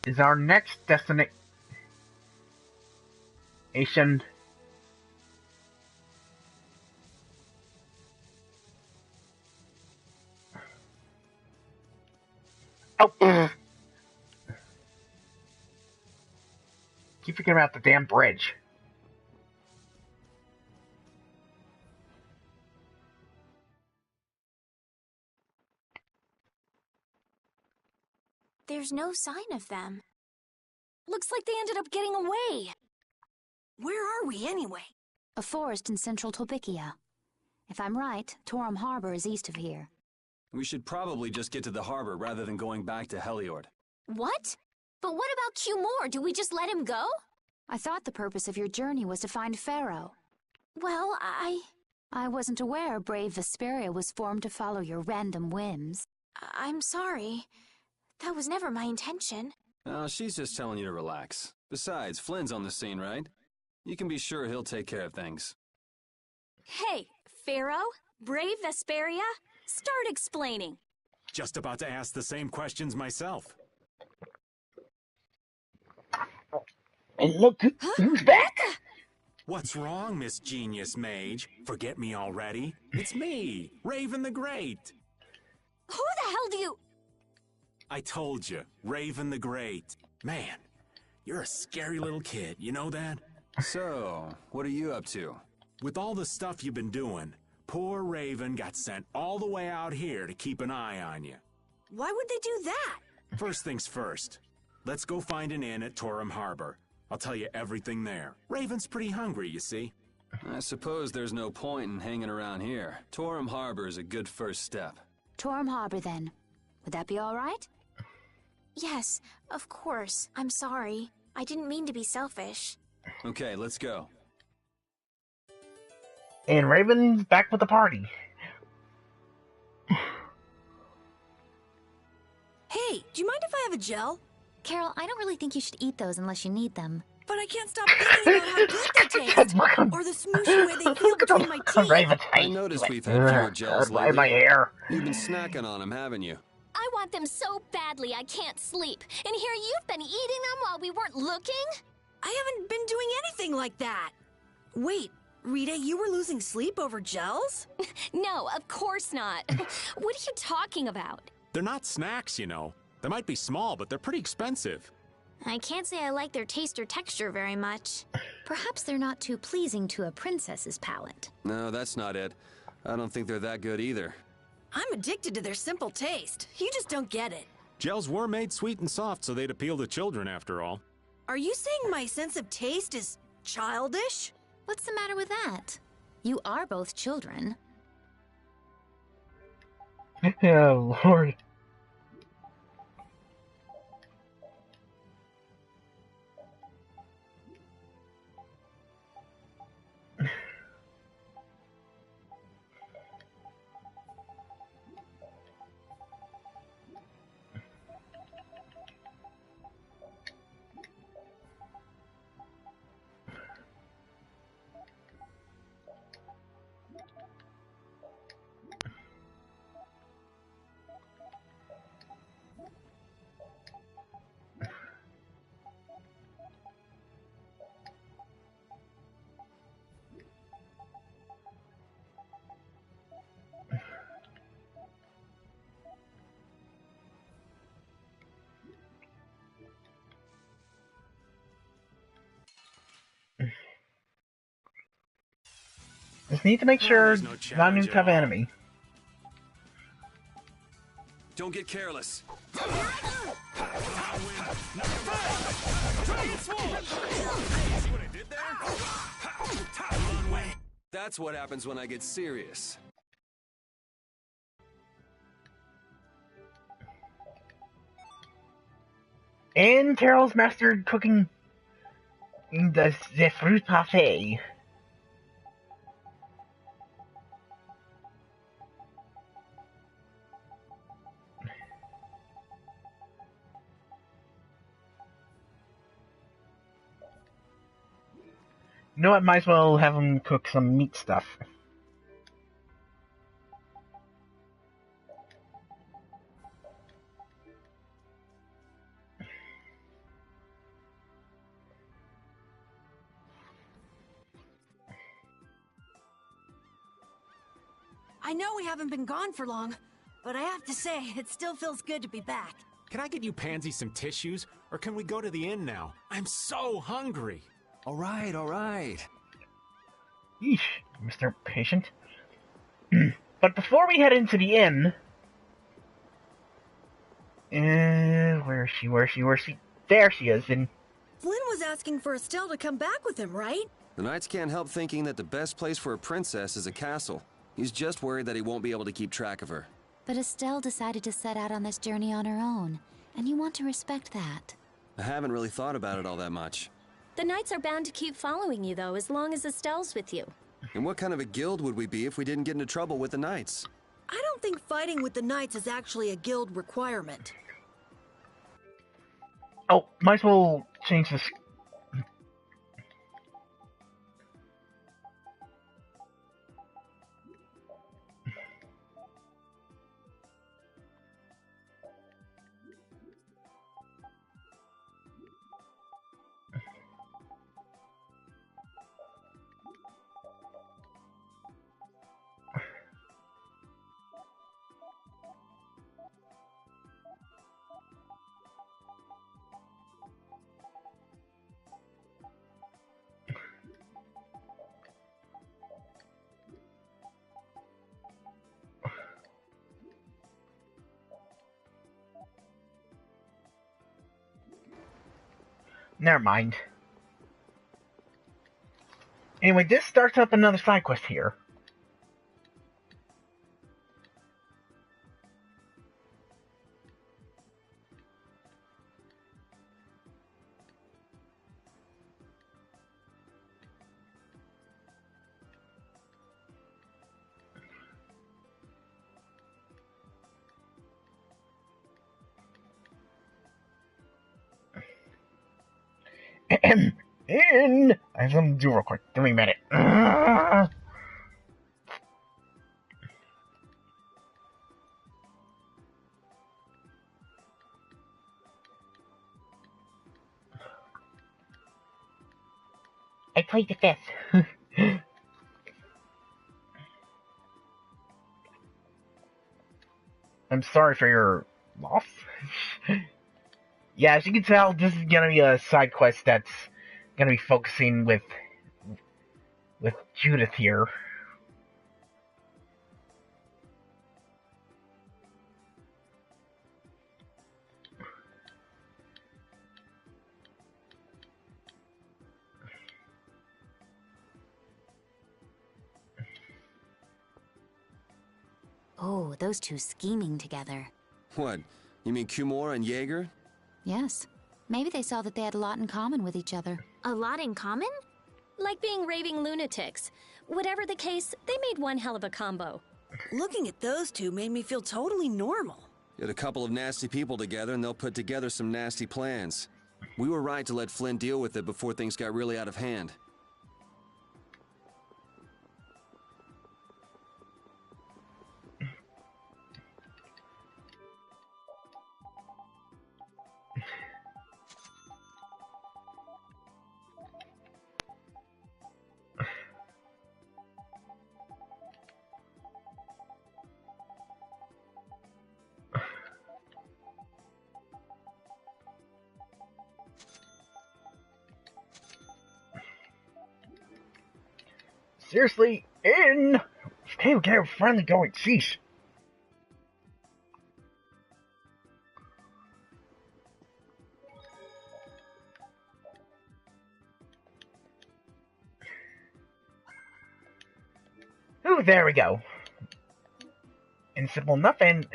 S1: Is our next destination. Oh, keep forgetting about the damn bridge.
S4: There's no sign of them. Looks like they ended up getting away.
S5: Where are we, anyway?
S3: A forest in central Tolbikia. If I'm right, Torum Harbor is east of here.
S2: We should probably just get to the harbor rather than going back to Heliord.
S4: What? But what about Q-More? Do we just let him go?
S3: I thought the purpose of your journey was to find Pharaoh.
S4: Well,
S3: I wasn't aware Brave Vesperia was formed to follow your random whims.
S4: I'm sorry. That was never my intention.
S2: Oh, she's just telling you to relax. Besides, Flynn's on the scene, right? You can be sure he'll take care of things.
S4: Hey, Pharaoh? Brave Vesperia? Start explaining.
S7: Just about to ask the same questions myself.
S1: And look who's back!
S7: What's wrong, Miss Genius Mage? Forget me already? It's me, Raven the Great.
S4: Who the hell do you...
S7: I told you, Raven the Great. Man, you're a scary little kid, you know that?
S2: So, what are you up to?
S7: With all the stuff you've been doing, poor Raven got sent all the way out here to keep an eye on you.
S5: Why would they do that?
S7: First things first. Let's go find an inn at Torum Harbor. I'll tell you everything there. Raven's pretty hungry, you see.
S2: I suppose there's no point in hanging around here. Torum Harbor is a good first step.
S3: Torum Harbor, then. Would that be all right?
S4: Yes, of course. I'm sorry. I didn't mean to be selfish.
S2: Okay, let's go.
S1: And Raven's back with the party.
S5: Hey, do you mind if I have a gel?
S3: Carol, I don't really think you should eat those unless you need them.
S5: But I can't stop thinking about how good they taste. Or the smooshy way they feel between my teeth.
S2: I noticed we've had fewer gels lately.
S1: My hair.
S2: You've been snacking on them, haven't you?
S4: I want them so badly I can't sleep. And here you've been eating them while we weren't looking?
S5: I haven't been doing anything like that. Wait, Rita, you were losing sleep over gels?
S4: No, of course not. What are you talking about?
S7: They're not snacks, you know. They might be small, but they're pretty expensive.
S15: I can't say I like their taste or texture very much.
S3: Perhaps they're not too pleasing to a princess's palate.
S8: No, that's not it. I don't think they're that good either.
S5: I'm addicted to their simple taste. You just don't get it.
S7: Gels were made sweet and soft so they'd appeal to children after all.
S5: Are you saying my sense of taste is childish?
S3: What's the matter with that? You are both children.
S1: Oh, Lord. Just need to make sure
S7: there's no
S1: it's not a new
S7: challenge at
S1: type of
S7: all.
S1: enemy.
S8: Don't get careless. That's what happens when I get serious.
S1: And Carol's mastered cooking the fruit parfait. You know what? Might as well have him cook some meat stuff.
S5: I know we haven't been gone for long, but I have to say, it still feels good to be back.
S7: Can I get you Pansy some tissues, or can we go to the inn now? I'm so hungry.
S10: All right, all right.
S1: Yeesh, Mr. Patient. But before we head into the inn... where is she? There she is, and...
S5: Flynn was asking for Estelle to come back with him, right?
S8: The Knights can't help thinking that the best place for a princess is a castle. He's just worried that he won't be able to keep track of her.
S3: But Estelle decided to set out on this journey on her own, and you want to respect that.
S8: I haven't really thought about it all that much.
S15: The Knights are bound to keep following you, though, as long as Estelle's with you.
S8: And what kind of a guild would we be if we didn't get into trouble with the Knights?
S5: I don't think fighting with the Knights is actually a guild requirement.
S1: Oh, might as well change this. Never mind. Anyway, this starts up another side quest here. In. I have something to do real quick. Give me a minute. I played the fifth. I'm sorry for your loss. Yeah, as you can tell, this is gonna be a side quest that's gonna be focusing with Judith here.
S3: Oh, those two scheming together.
S8: What? You mean Kumor and Jaeger?
S3: Yes. Maybe they saw that they had a lot in common with each other.
S15: A lot in common? Like being raving lunatics. Whatever the case, they made one hell of a combo.
S5: Looking at those two made me feel totally normal.
S8: Get a couple of nasty people together and they'll put together some nasty plans. We were right to let Flynn deal with it before things got really out of hand.
S1: Seriously, In! Okay, we're finally going. Sheesh. Ooh, there we go. And simple enough, and...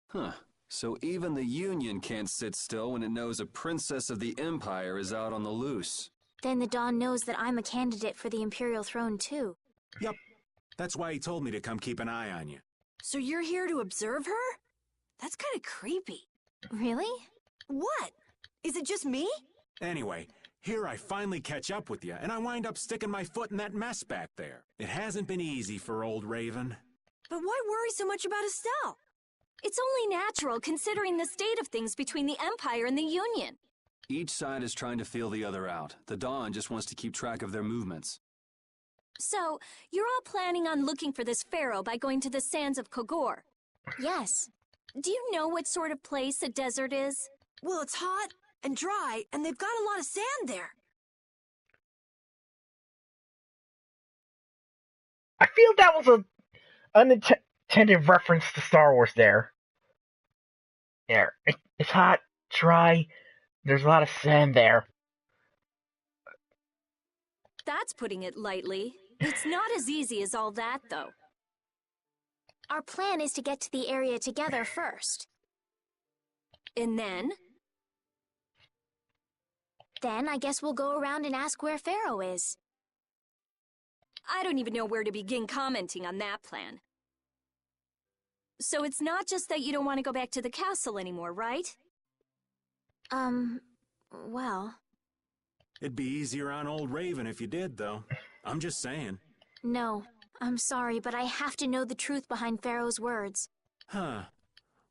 S2: Huh. So even the Union can't sit still when it knows a princess of the Empire is out on the loose.
S4: Then the Dawn knows that I'm a candidate for the Imperial throne, too.
S7: Yup. That's why he told me to come keep an eye on you.
S5: So you're here to observe her? That's kind of creepy.
S4: Really?
S5: What? Is it just me?
S7: Anyway, here I finally catch up with you, and I wind up sticking my foot in that mess back there. It hasn't been easy for old Raven.
S5: But why worry so much about Estelle?
S17: It's only natural considering the state of things between the Empire and the Union.
S2: Each side is trying to feel the other out. The Dawn just wants to keep track of their movements.
S17: So, you're all planning on looking for this pharaoh by going to the sands of Kogor?
S4: Yes.
S17: Do you know what sort of place a desert is?
S5: Well, it's hot and dry, and they've got a lot of sand there.
S1: I feel that was an unintended reference to Star Wars there. There. It's hot, dry, there's a lot of sand there.
S17: That's putting it lightly. It's not as easy as all that, though.
S4: Our plan is to get to the area together first.
S17: And then?
S4: Then I guess we'll go around and ask where Pharaoh is.
S17: I don't even know where to begin commenting on that plan. So it's not just that you don't want to go back to the castle anymore, right?
S4: Well...
S7: It'd be easier on old Raven if you did, though. I'm just saying.
S4: No, I'm sorry, but I have to know the truth behind Pharaoh's words.
S7: Huh.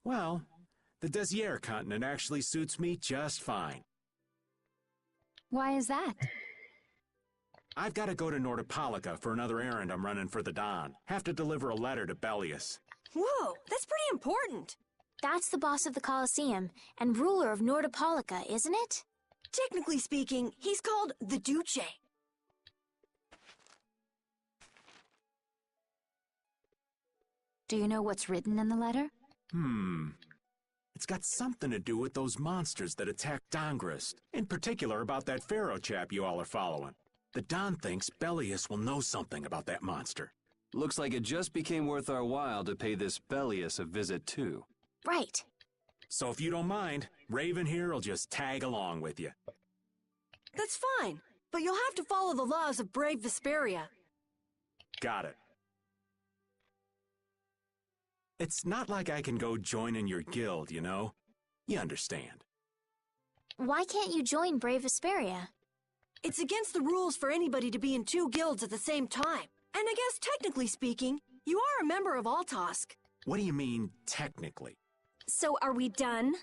S7: Well, the Desier continent actually suits me just fine.
S3: Why is that?
S7: I've got to go to Nordopolica for another errand I'm running for the Dawn. Have to deliver a letter to Bellius.
S5: Whoa, that's pretty important.
S4: That's the boss of the Colosseum and ruler of Nordopolica, isn't it?
S5: Technically speaking, he's called the Duce.
S3: Do you know what's written in the letter?
S7: It's got something to do with those monsters that attacked Dongrist. In particular about that Pharaoh chap you all are following. The Don thinks Bellius will know something about that monster.
S2: Looks like it just became worth our while to pay this Bellius a visit too.
S4: Right.
S7: So if you don't mind, Raven here will just tag along with you.
S5: That's fine, but you'll have to follow the laws of brave Vesperia.
S7: Got it. It's not like I can go join in your guild, you know? You understand.
S4: Why can't you join Brave Vesperia?
S5: It's against the rules for anybody to be in two guilds at the same time. And I guess technically speaking, you are a member of Altosk.
S7: What do you mean, technically?
S17: So are we done?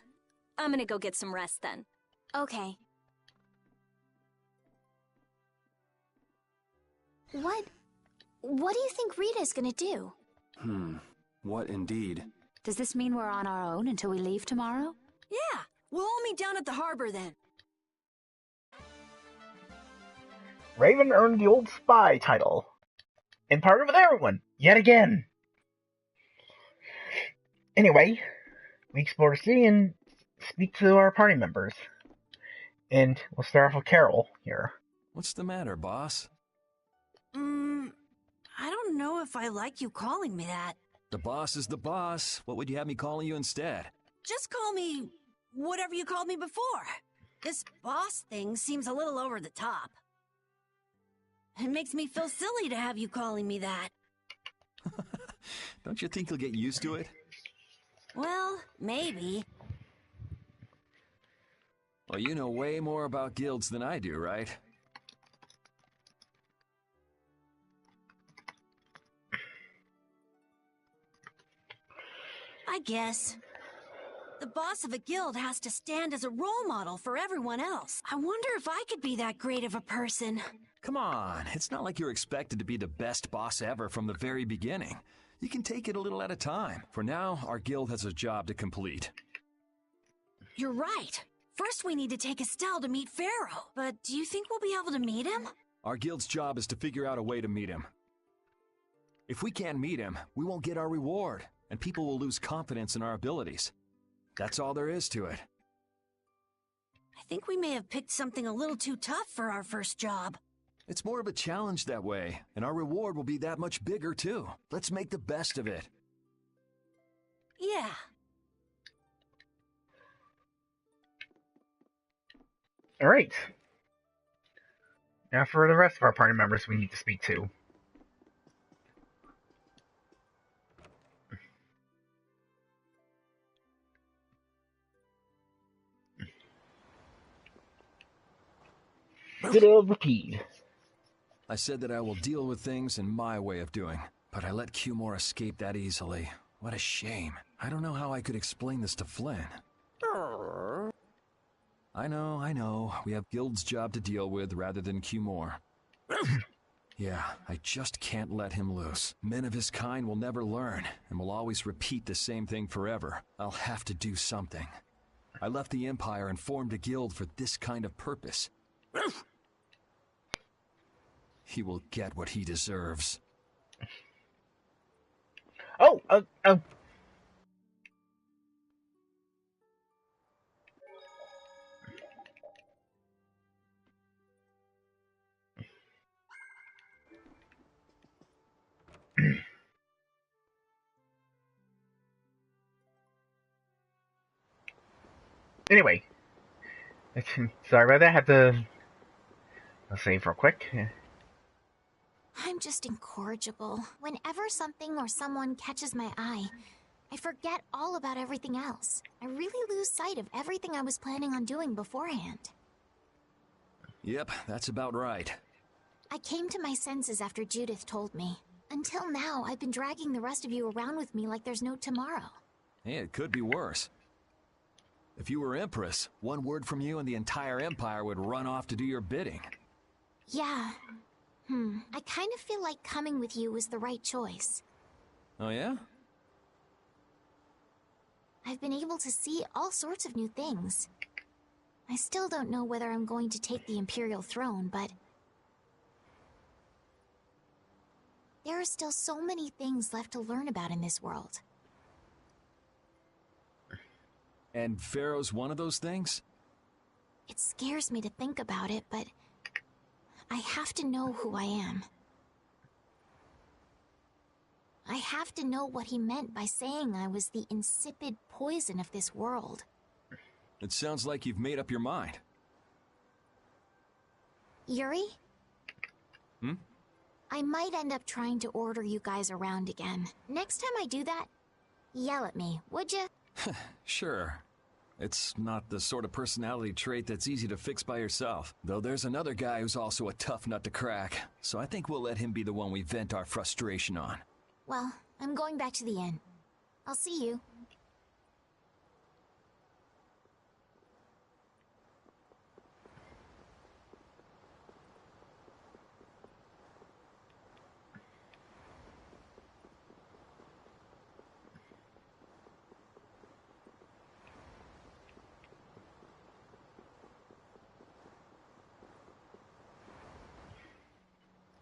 S17: I'm gonna go get some rest then.
S4: Okay. What do you think Rita's gonna do?
S2: What indeed?
S3: Does this mean we're on our own until we leave tomorrow?
S5: Yeah, we'll all meet down at the harbor then.
S1: Raven earned the old spy title. And partnered with everyone, yet again. Anyway, we explore the city and speak to our party members. And we'll start off with Carol here.
S10: What's the matter, boss?
S5: I don't know if I like you calling me that.
S10: The boss is the boss. What would you have me calling you instead?
S5: Just call me whatever you called me before. This boss thing seems a little over the top. It makes me feel silly to have you calling me that.
S10: Don't you think you'll get used to it?
S5: Well, maybe.
S10: Well, you know way more about guilds than I do, right?
S5: I guess. The boss of a guild has to stand as a role model for everyone else. I wonder if I could be that great of a person.
S10: Come on, it's not like you're expected to be the best boss ever from the very beginning. You can take it a little at a time. For now, our guild has a job to complete.
S5: You're right. First we need to take Estelle to meet Pharaoh. But do you think we'll be able to meet him?
S10: Our guild's job is to figure out a way to meet him. If we can't meet him, we won't get our reward, and people will lose confidence in our abilities. That's all there is to it.
S5: I think we may have picked something a little too tough for our first job.
S10: It's more of a challenge that way, and our reward will be that much bigger too. Let's make the best of it.
S5: Yeah.
S1: Alright. Now for the rest of our party members we need to speak to. Good old repeat.
S10: I said that I will deal with things in my way of doing, but I let Cumore escape that easily. What a shame. I don't know how I could explain this to Flynn. I know. We have Guild's job to deal with rather than Cumore. Yeah, I just can't let him loose. Men of his kind will never learn, and will always repeat the same thing forever. I'll have to do something. I left the Empire and formed a guild for this kind of purpose. He will get what he deserves.
S1: Oh. Anyway. Sorry about that. I had to... I'll save real quick.
S4: I'm just incorrigible. Whenever something or someone catches my eye, I forget all about everything else. I really lose sight of everything I was planning on doing beforehand.
S10: Yep, that's about right.
S4: I came to my senses after Judith told me. Until now, I've been dragging the rest of you around with me like there's no tomorrow.
S10: Hey, it could be worse. If you were Empress, one word from you and the entire Empire would run off to do your bidding.
S4: Yeah. I kind of feel like coming with you was the right choice.
S10: Oh yeah?
S4: I've been able to see all sorts of new things. I still don't know whether I'm going to take the Imperial throne, but... there are still so many things left to learn about in this world.
S10: And Pharaoh's one of those things?
S4: It scares me to think about it, but... I have to know who I am. I have to know what he meant by saying I was the insipid poison of this world.
S10: It sounds like you've made up your mind.
S4: Yuri? I might end up trying to order you guys around again. Next time I do that, yell at me, would you?
S10: Sure. It's not the sort of personality trait that's easy to fix by yourself. Though there's another guy who's also a tough nut to crack, so I think we'll let him be the one we vent our frustration on.
S4: Well, I'm going back to the inn. I'll see you.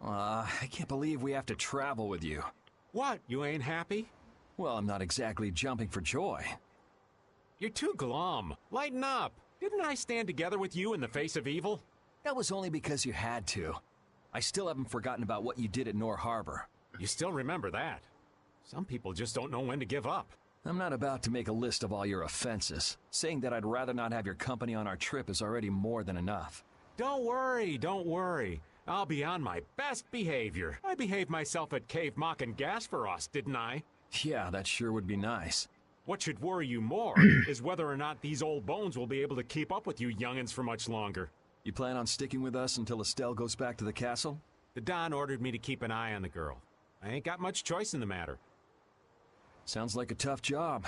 S10: I can't believe we have to travel with you.
S7: What, you ain't happy?
S10: Well, I'm not exactly jumping for joy.
S7: You're too glum. Lighten up. Didn't I stand together with you in the face of evil?
S10: That was only because you had to. I still haven't forgotten about what you did at Nor Harbor.
S7: You still remember that. Some people just don't know when to give up.
S10: I'm not about to make a list of all your offenses. Saying that I'd rather not have your company on our trip is already more than enough.
S7: Don't worry. I'll be on my best behavior. I behaved myself at Cave Mock and Gasperos, didn't I?
S10: Yeah, that sure would be nice.
S7: What should worry you more is whether or not these old bones will be able to keep up with you youngins for much longer.
S10: You plan on sticking with us until Estelle goes back to the castle?
S7: The Don ordered me to keep an eye on the girl. I ain't got much choice in the matter.
S10: Sounds like a tough job.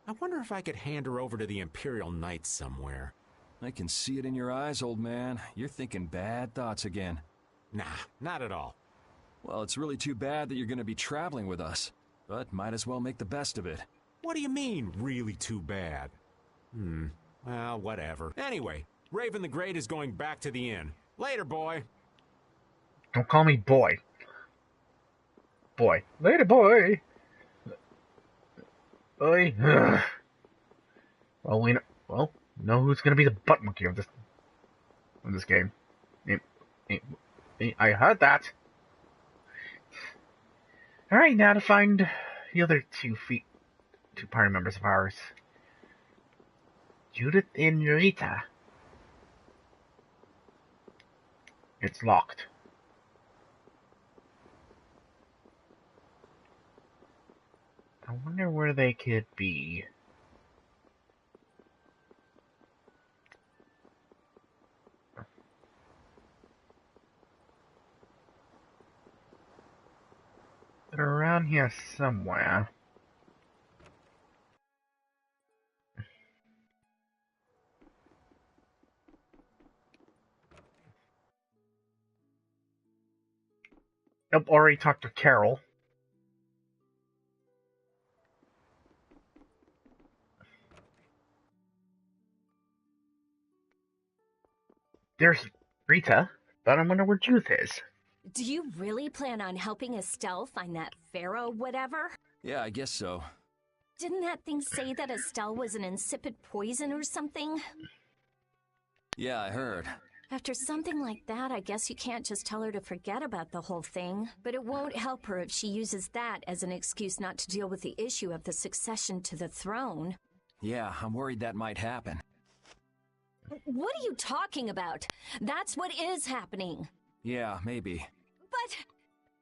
S7: I wonder if I could hand her over to the Imperial Knights somewhere.
S10: I can see it in your eyes, old man. You're thinking bad thoughts again.
S7: Nah, not at all.
S10: Well, it's really too bad that you're going to be traveling with us, but might as well make the best of it.
S7: What do you mean, really too bad? Well, whatever. Anyway, Raven the Great is going back to the inn. Later, boy.
S1: Don't call me boy. Boy. Later, boy. Boy. Ugh. Well, know who's gonna be the butt monkey of this game. I heard that. Alright, now to find the other two party members of ours. Judith and Rita. It's locked. I wonder where they could be. They're around here somewhere. Nope, already talked to Carol. There's Rita, but I wonder where Judith is.
S17: Do you really plan on helping Estelle find that pharaoh whatever?
S10: Yeah, I guess so.
S17: Didn't that thing say that Estelle was an insipid poison or something?
S10: Yeah, I heard.
S17: After something like that, I guess you can't just tell her to forget about the whole thing. But it won't help her if she uses that as an excuse not to deal with the issue of the succession to the throne.
S10: Yeah, I'm worried that might happen.
S17: What are you talking about? That's what is happening.
S10: Yeah, maybe.
S17: But...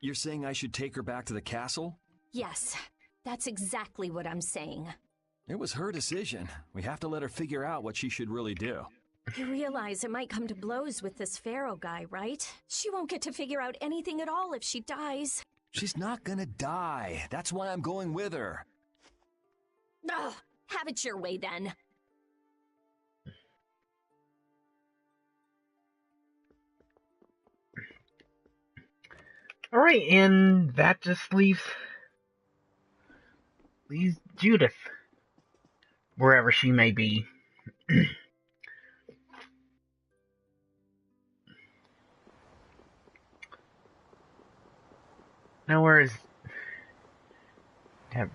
S10: You're saying I should take her back to the castle?
S17: Yes, that's exactly what I'm saying.
S10: It was her decision. We have to let her figure out what she should really do.
S17: You realize it might come to blows with this pharaoh guy, right? She won't get to figure out anything at all if she dies.
S10: She's not gonna die. That's why I'm going with her.
S17: Ugh, have it your way then.
S1: Alright, and that just leaves Judith. Wherever she may be. Now where is that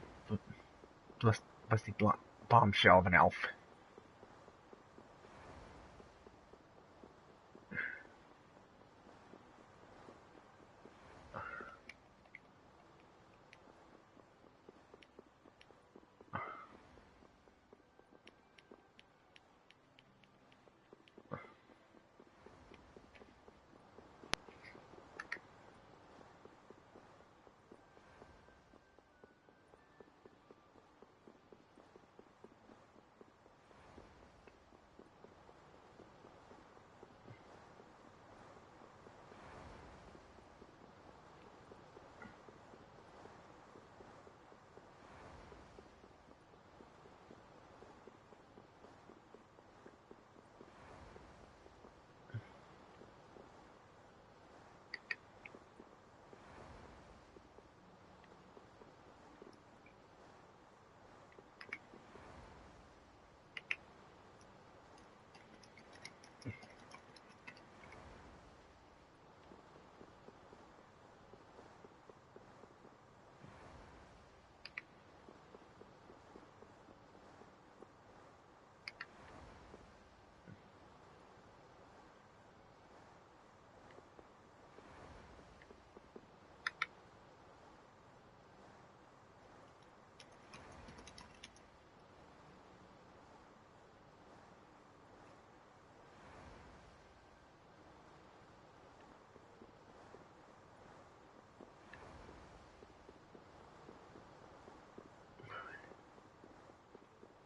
S1: busty bombshell of an elf?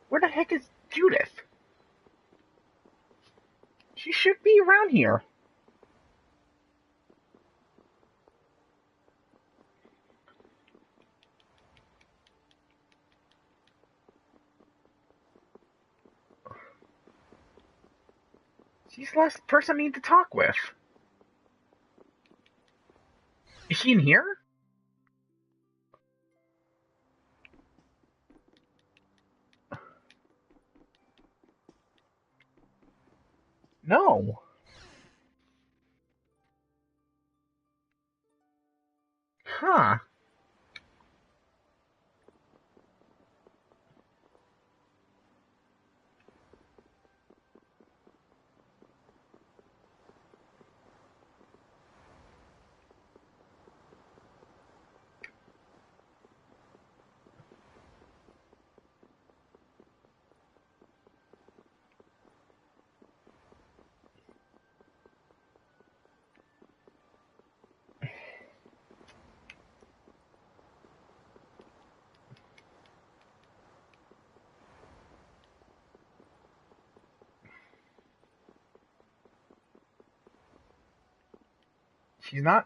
S1: Where the heck is Judith? She should be around here. She's the last person I need to talk with. Is she in here? No. Huh. She's not.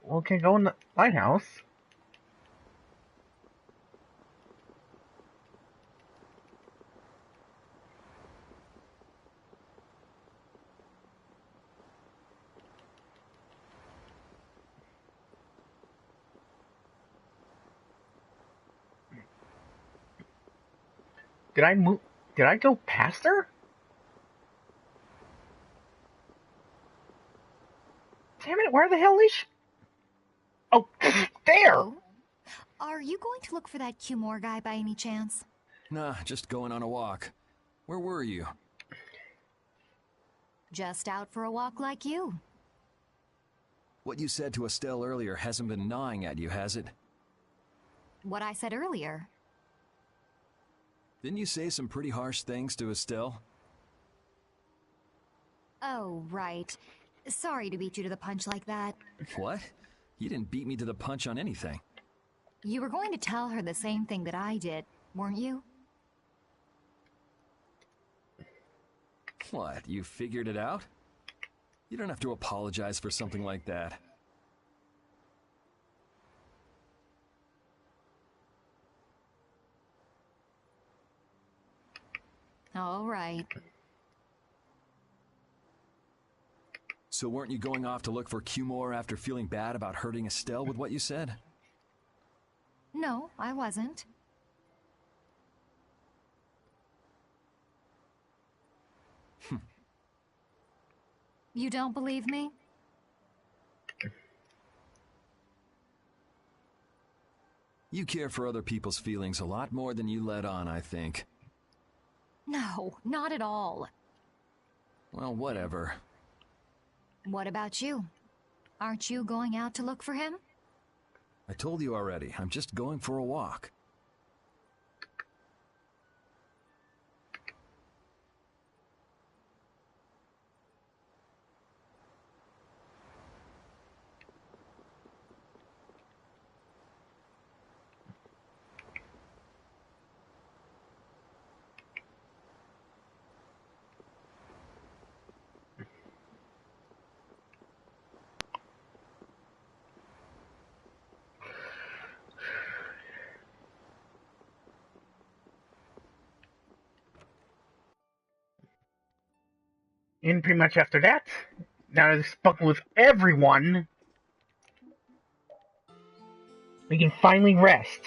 S1: Well, can go in the lighthouse. Did I move? Did I go past her? Damn it! Where the hell is she? Oh, there!
S11: Are you going to look for that Cumore guy by any chance?
S10: Nah, just going on a walk. Where were you?
S11: Just out for a walk like you.
S10: What you said to Estelle earlier hasn't been gnawing at you, has it?
S11: What I said earlier.
S10: Didn't you say some pretty harsh things to Estelle?
S11: Oh, right. Sorry to beat you to the punch like that.
S10: What? You didn't beat me to the punch on anything.
S11: You were going to tell her the same thing that I did, weren't you?
S10: What, you figured it out? You don't have to apologize for something like that.
S11: All right.
S10: So weren't you going off to look for Cumore after feeling bad about hurting Estelle with what you said?
S11: No, I wasn't. You don't believe me?
S10: You care for other people's feelings a lot more than you let on, I think.
S11: No, not at all.
S10: Well, whatever.
S11: What about you? Aren't you going out to look for him?
S10: I told you already, I'm just going for a walk.
S1: And pretty much after that, now that I've spoken with everyone, we can finally rest.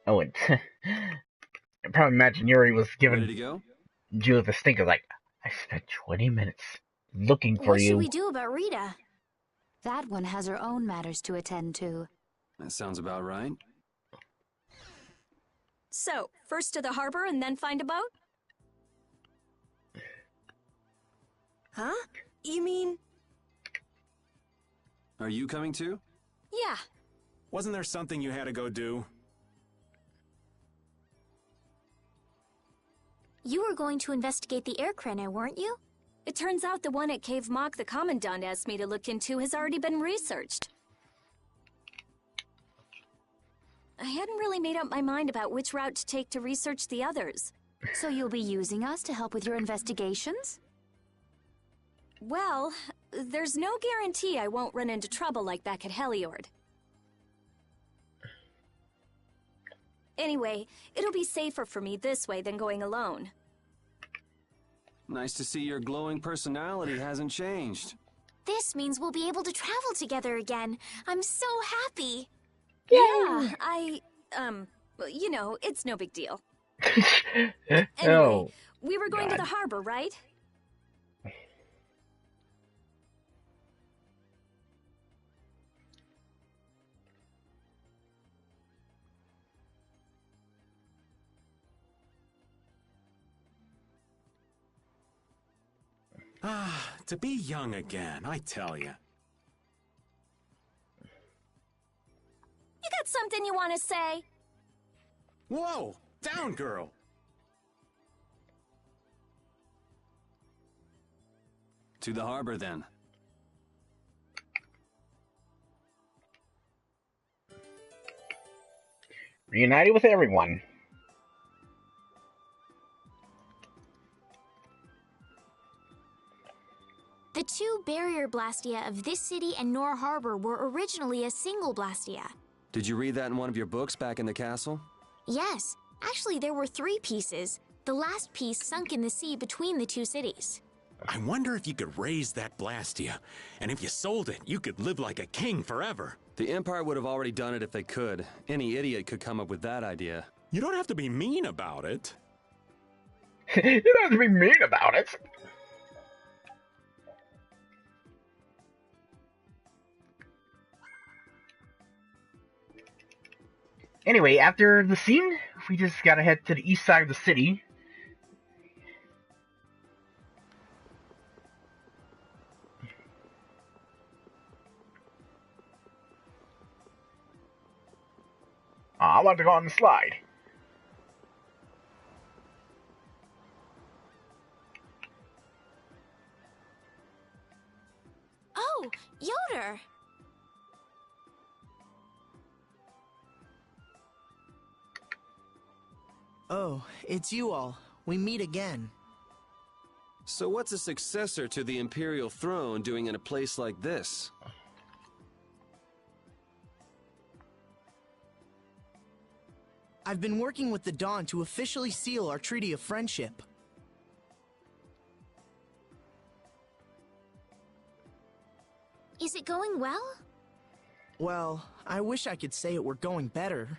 S1: Oh, and I probably imagine Yuri was giving
S2: Ready to go?
S1: Juliet the stinker, like, I spent 20 minutes looking for
S4: What
S1: you.
S4: should we do about Rita?
S3: That one has her own matters to attend to.
S2: That sounds about right.
S17: So, first to the harbor and then find a boat?
S5: Huh? You mean...
S2: Are you coming too?
S17: Yeah.
S7: Wasn't there something you had to go do?
S4: You were going to investigate the air craner, weren't you?
S17: It turns out the one at Cave Mock the Commandant asked me to look into has already been researched. I hadn't really made up my mind about which route to take to research the others.
S3: So you'll be using us to help with your investigations?
S17: Well, there's no guarantee I won't run into trouble like back at Heliord. Anyway, it'll be safer for me this way than going alone.
S2: Nice to see your glowing personality hasn't changed.
S15: This means we'll be able to travel together again. I'm so happy.
S17: Yeah, you know, it's no big deal. Anyway,
S1: Oh,
S17: we were going to
S1: God.
S17: the harbor, right?
S7: Ah, to be young again, I tell you.
S17: You got something you want to say?
S7: Whoa! Down, girl!
S2: To the harbor, then.
S1: Reunited with everyone.
S15: The two barrier blastia of this city and Nor Harbor were originally a single blastia.
S8: Did you read that in one of your books back in the castle?
S15: Yes, actually there were 3 pieces. The last piece sunk in the sea between the 2 cities.
S7: I wonder if you could raise that Blastia, and if you sold it, you could live like a king forever.
S8: The Empire would have already done it if they could. Any idiot could come up with that idea.
S7: You don't have to be mean about it.
S1: You don't have to be mean about it. Anyway, after the scene, we just gotta head to the east side of the city. I want to go on the slide.
S15: Oh, Yoder!
S16: Oh, it's you all. We meet again.
S8: So what's a successor to the Imperial throne doing in a place like this?
S16: I've been working with the Dawn to officially seal our Treaty of Friendship.
S15: Is it going well?
S16: Well, I wish I could say it were going better.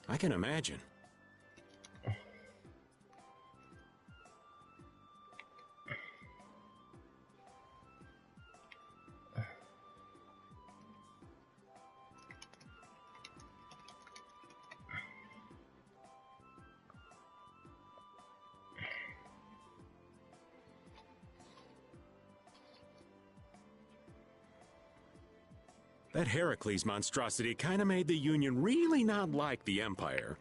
S7: I can imagine. That Heracles monstrosity kinda made the Union really not like the Empire.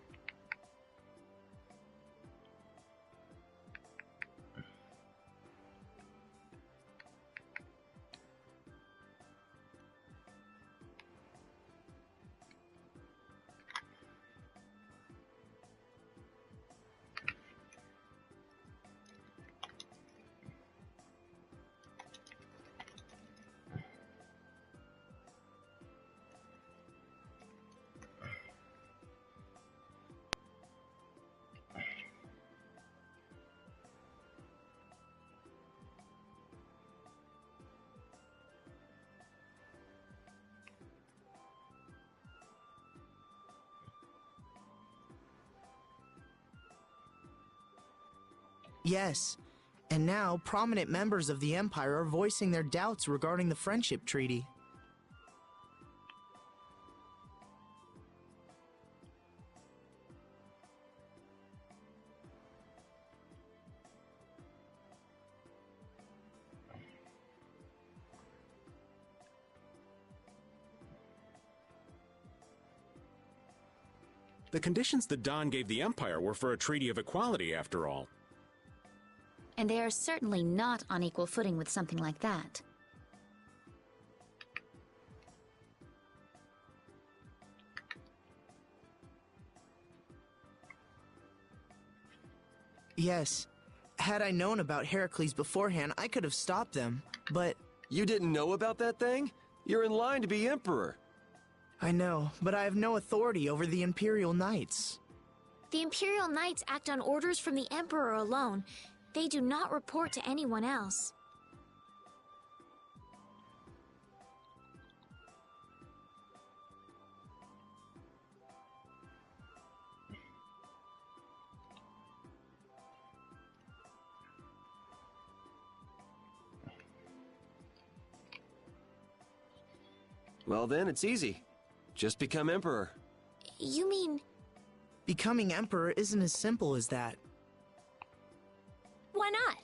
S16: Yes, and now prominent members of the Empire are voicing their doubts regarding the Friendship Treaty.
S7: The conditions the Dawn gave the Empire were for a treaty of equality, after all.
S3: And they are certainly not on equal footing with something like that.
S16: Yes. Had I known about Heracles beforehand, I could have stopped them, but...
S8: You didn't know about that thing? You're in line to be Emperor.
S16: I know, but I have no authority over the Imperial Knights.
S4: The Imperial Knights act on orders from the Emperor alone. They do not report to anyone else.
S8: Well then, it's easy. Just become Emperor.
S4: You mean...
S16: Becoming Emperor isn't as simple as that.
S4: Why not?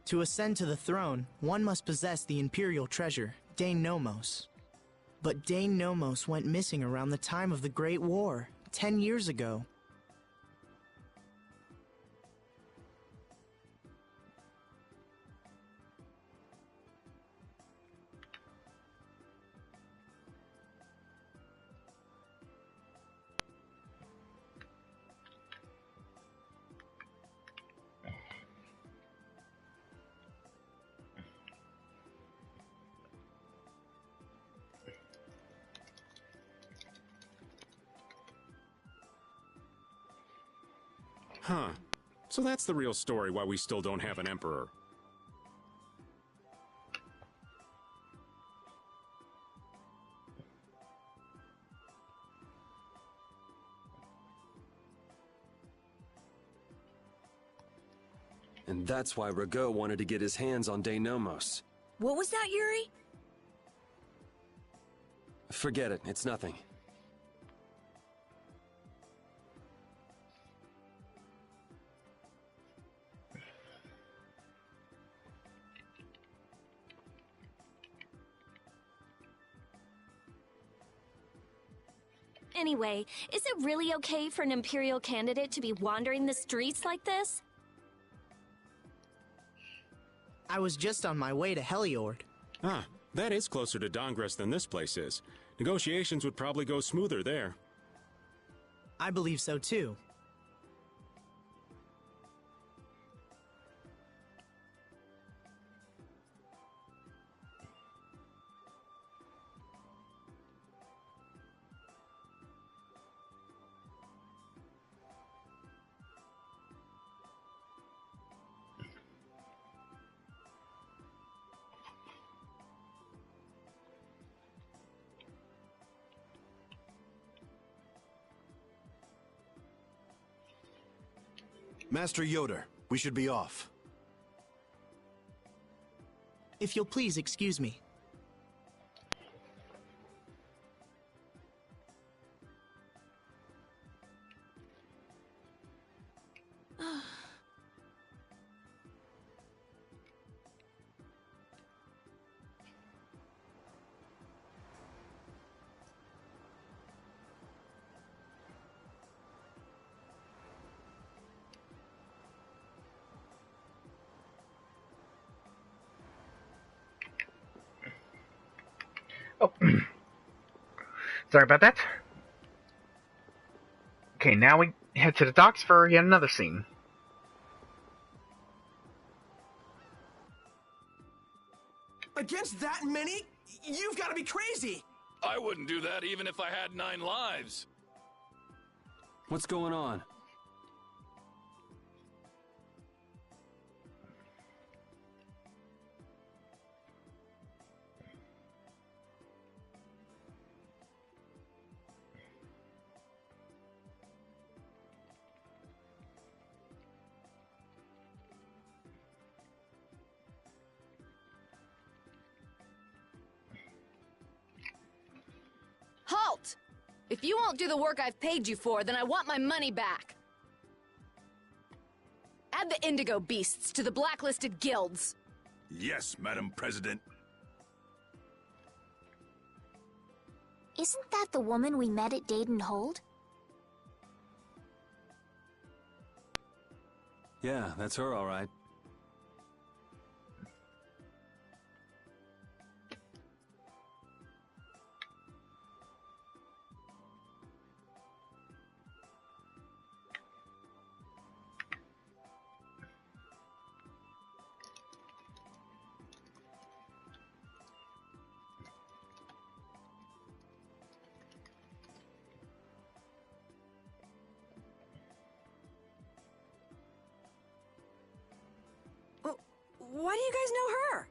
S16: To ascend to the throne, one must possess the Imperial treasure, Dane Nomos. But Dane Nomos went missing around the time of the Great War, 10 years ago.
S7: Huh. So that's the real story why we still don't have an emperor.
S8: And that's why Rago wanted to get his hands on Dane Nomos.
S5: What was that, Yuri?
S8: Forget it, it's nothing.
S17: Anyway, is it really okay for an Imperial candidate to be wandering the streets like this?
S16: I was just on my way to Heliord.
S7: Ah, that is closer to Dongres than this place is. Negotiations would probably go smoother there.
S16: I believe so too.
S18: Master Yoder, we should be off.
S16: If you'll please excuse me.
S1: Oh, sorry about that. Okay, now we head to the docks for yet another scene.
S19: Against that many? You've got to be crazy!
S12: I wouldn't do that even if I had 9 lives.
S8: What's going on?
S20: Halt! If you won't do the work I've paid you for, then I want my money back. Add the Indigo Beasts to the blacklisted guilds.
S12: Yes, Madam President.
S4: Isn't that the woman we met at Dadenhold?
S2: Yeah, that's her all right.
S5: Why do you guys know her?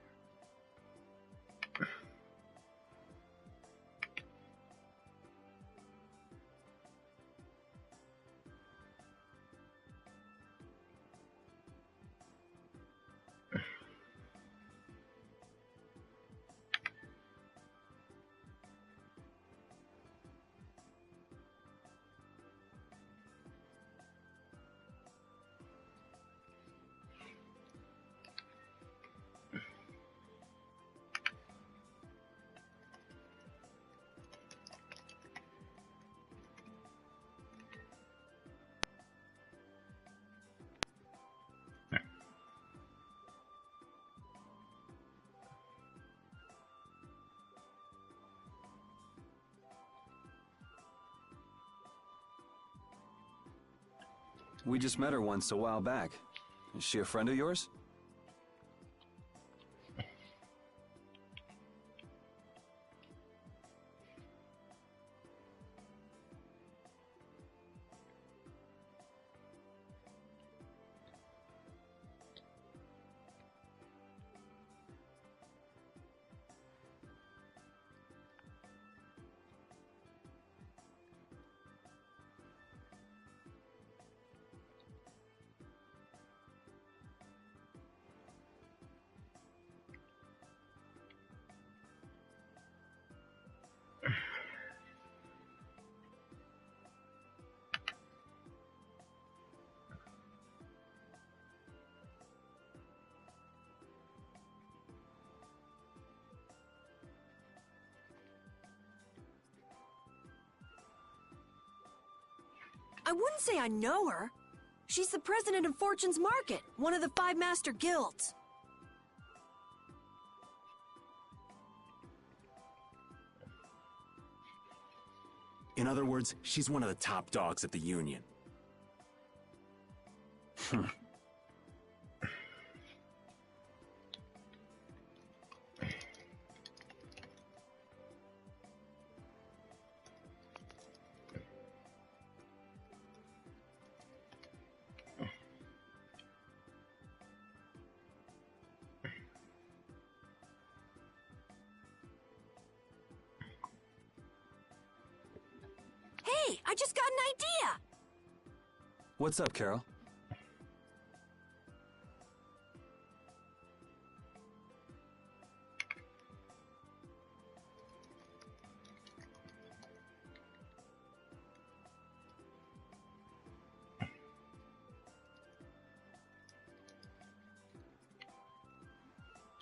S2: We just met her once a while back. Is she a friend of yours?
S5: I wouldn't say I know her. She's the president of Fortune's Market, one of the 5 master guilds.
S7: In other words, she's one of the top dogs at the Union.
S5: Hey, I just got an idea!
S2: What's up, Carol?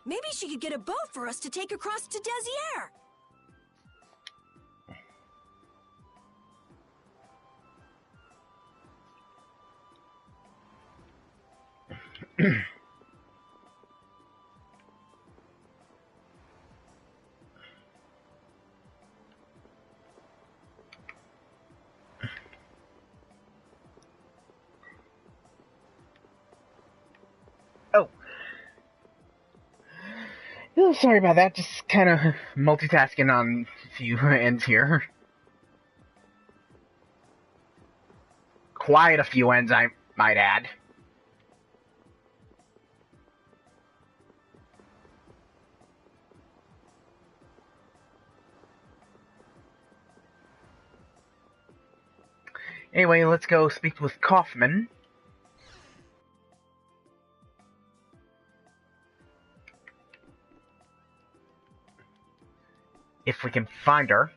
S5: Maybe she could get a boat for us to take across to Desier.
S1: Oh, sorry about that. Just kind of multitasking on a few ends here. Quite a few ends, I might add. Anyway, let's go speak with Kaufman. If we can find her.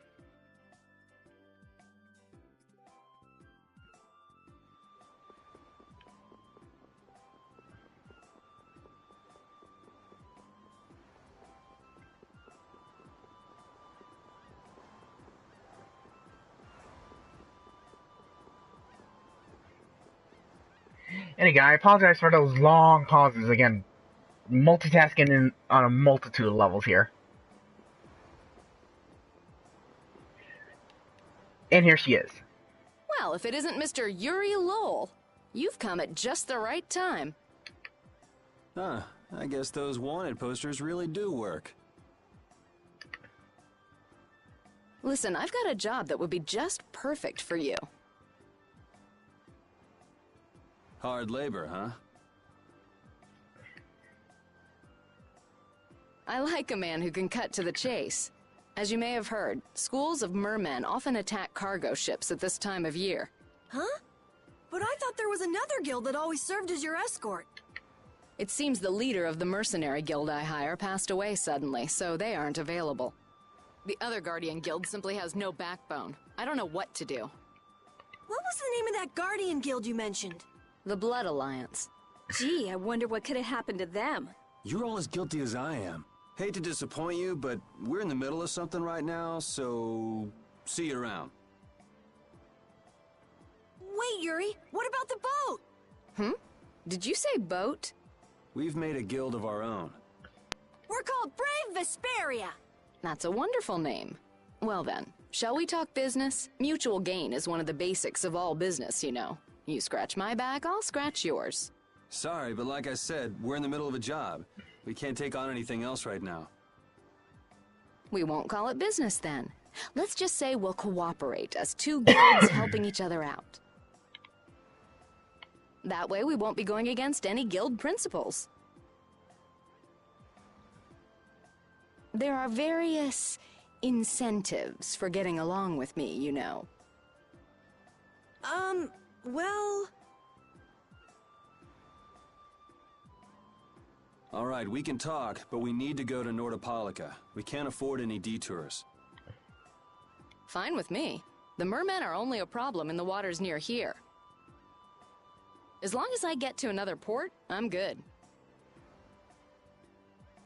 S1: Anyway, I apologize for those long pauses. Again, multitasking on a multitude of levels here. And here she is.
S20: Well, if it isn't Mr. Yuri Lowell, you've come at just the right time.
S2: Huh, I guess those wanted posters really do work.
S20: Listen, I've got a job that would be just perfect for you.
S2: Hard labor, huh?
S20: I like a man who can cut to the chase. As you may have heard, schools of mermen often attack cargo ships at this time of year.
S5: Huh? But I thought there was another guild that always served as your escort.
S20: It seems the leader of the mercenary guild I hire passed away suddenly, so they aren't available. The other Guardian Guild simply has no backbone. I don't know what to do.
S5: What was the name of that Guardian Guild you mentioned?
S20: The Blood Alliance.
S17: Gee, I wonder what could have happened to them.
S2: You're all as guilty as I am.
S8: Hate to disappoint you, but we're in the middle of something right now, so see you around.
S5: Wait, Yuri, what about the boat?
S20: Hmm? Did you say boat?
S2: We've made a guild of our own.
S5: We're called Brave Vesperia.
S20: That's a wonderful name. Well then, shall we talk business? Mutual gain is one of the basics of all business, you know. You scratch my back, I'll scratch yours.
S2: Sorry, but like I said, we're in the middle of a job. We can't take on anything else right now.
S20: We won't call it business then. Let's just say we'll cooperate as two guilds helping each other out. That way we won't be going against any guild principles. There are various incentives for getting along with me, you know.
S5: Well...
S2: All right, we can talk, but we need to go to Nordopolica. We can't afford any detours.
S20: Fine with me. The mermen are only a problem in the waters near here. As long as I get to another port, I'm good.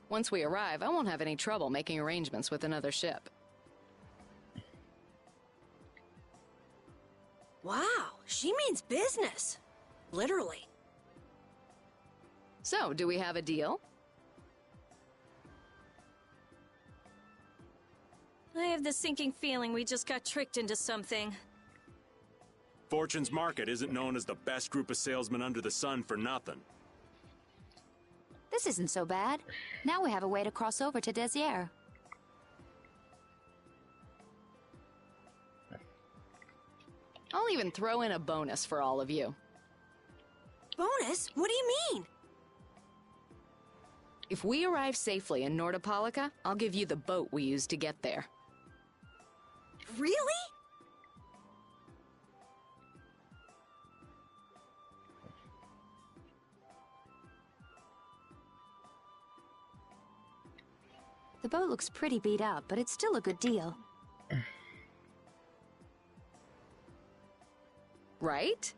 S20: Once we arrive, I won't have any trouble making arrangements with another ship.
S5: Wow, she means business. Literally.
S20: So, do we have a deal?
S17: I have the sinking feeling we just got tricked into something.
S7: Fortune's Market isn't known as the best group of salesmen under the sun for nothing.
S3: This isn't so bad. Now we have a way to cross over to Desier.
S20: I'll even throw in a bonus for all of you.
S5: Bonus? What do you mean?
S20: If we arrive safely in Nordopolica, I'll give you the boat we used to get there.
S5: Really?
S3: The boat looks pretty beat up, but it's still a good deal.
S20: Right?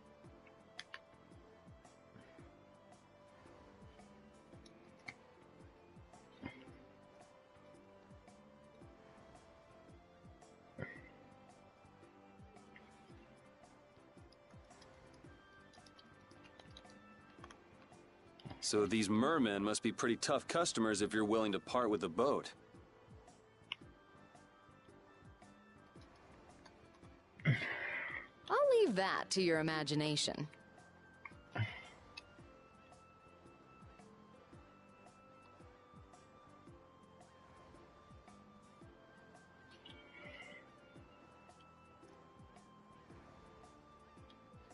S2: So these mermen must be pretty tough customers if you're willing to part with the boat.
S20: I'll leave that to your imagination.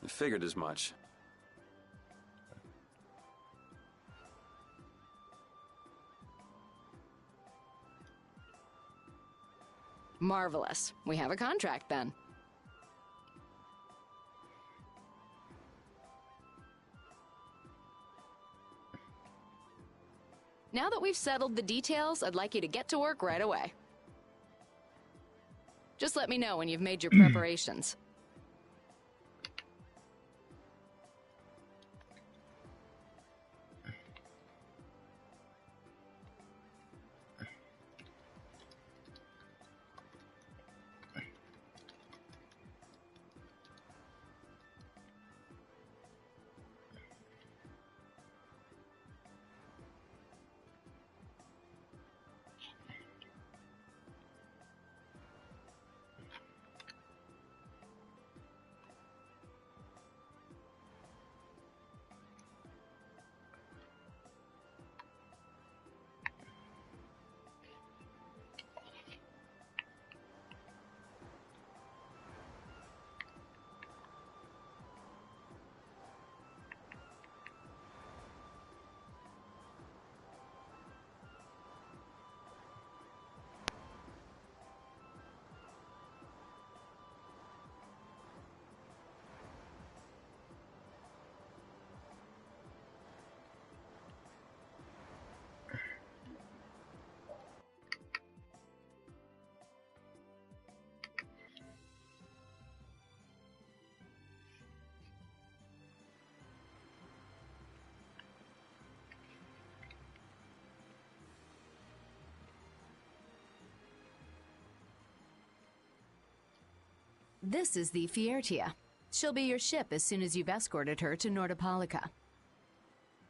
S2: I figured as much.
S20: Marvelous. We have a contract then. Now that we've settled the details, I'd like you to get to work right away. Just let me know when you've made your preparations. This is the Fiertia. She'll be your ship as soon as you've escorted her to Nordopolica.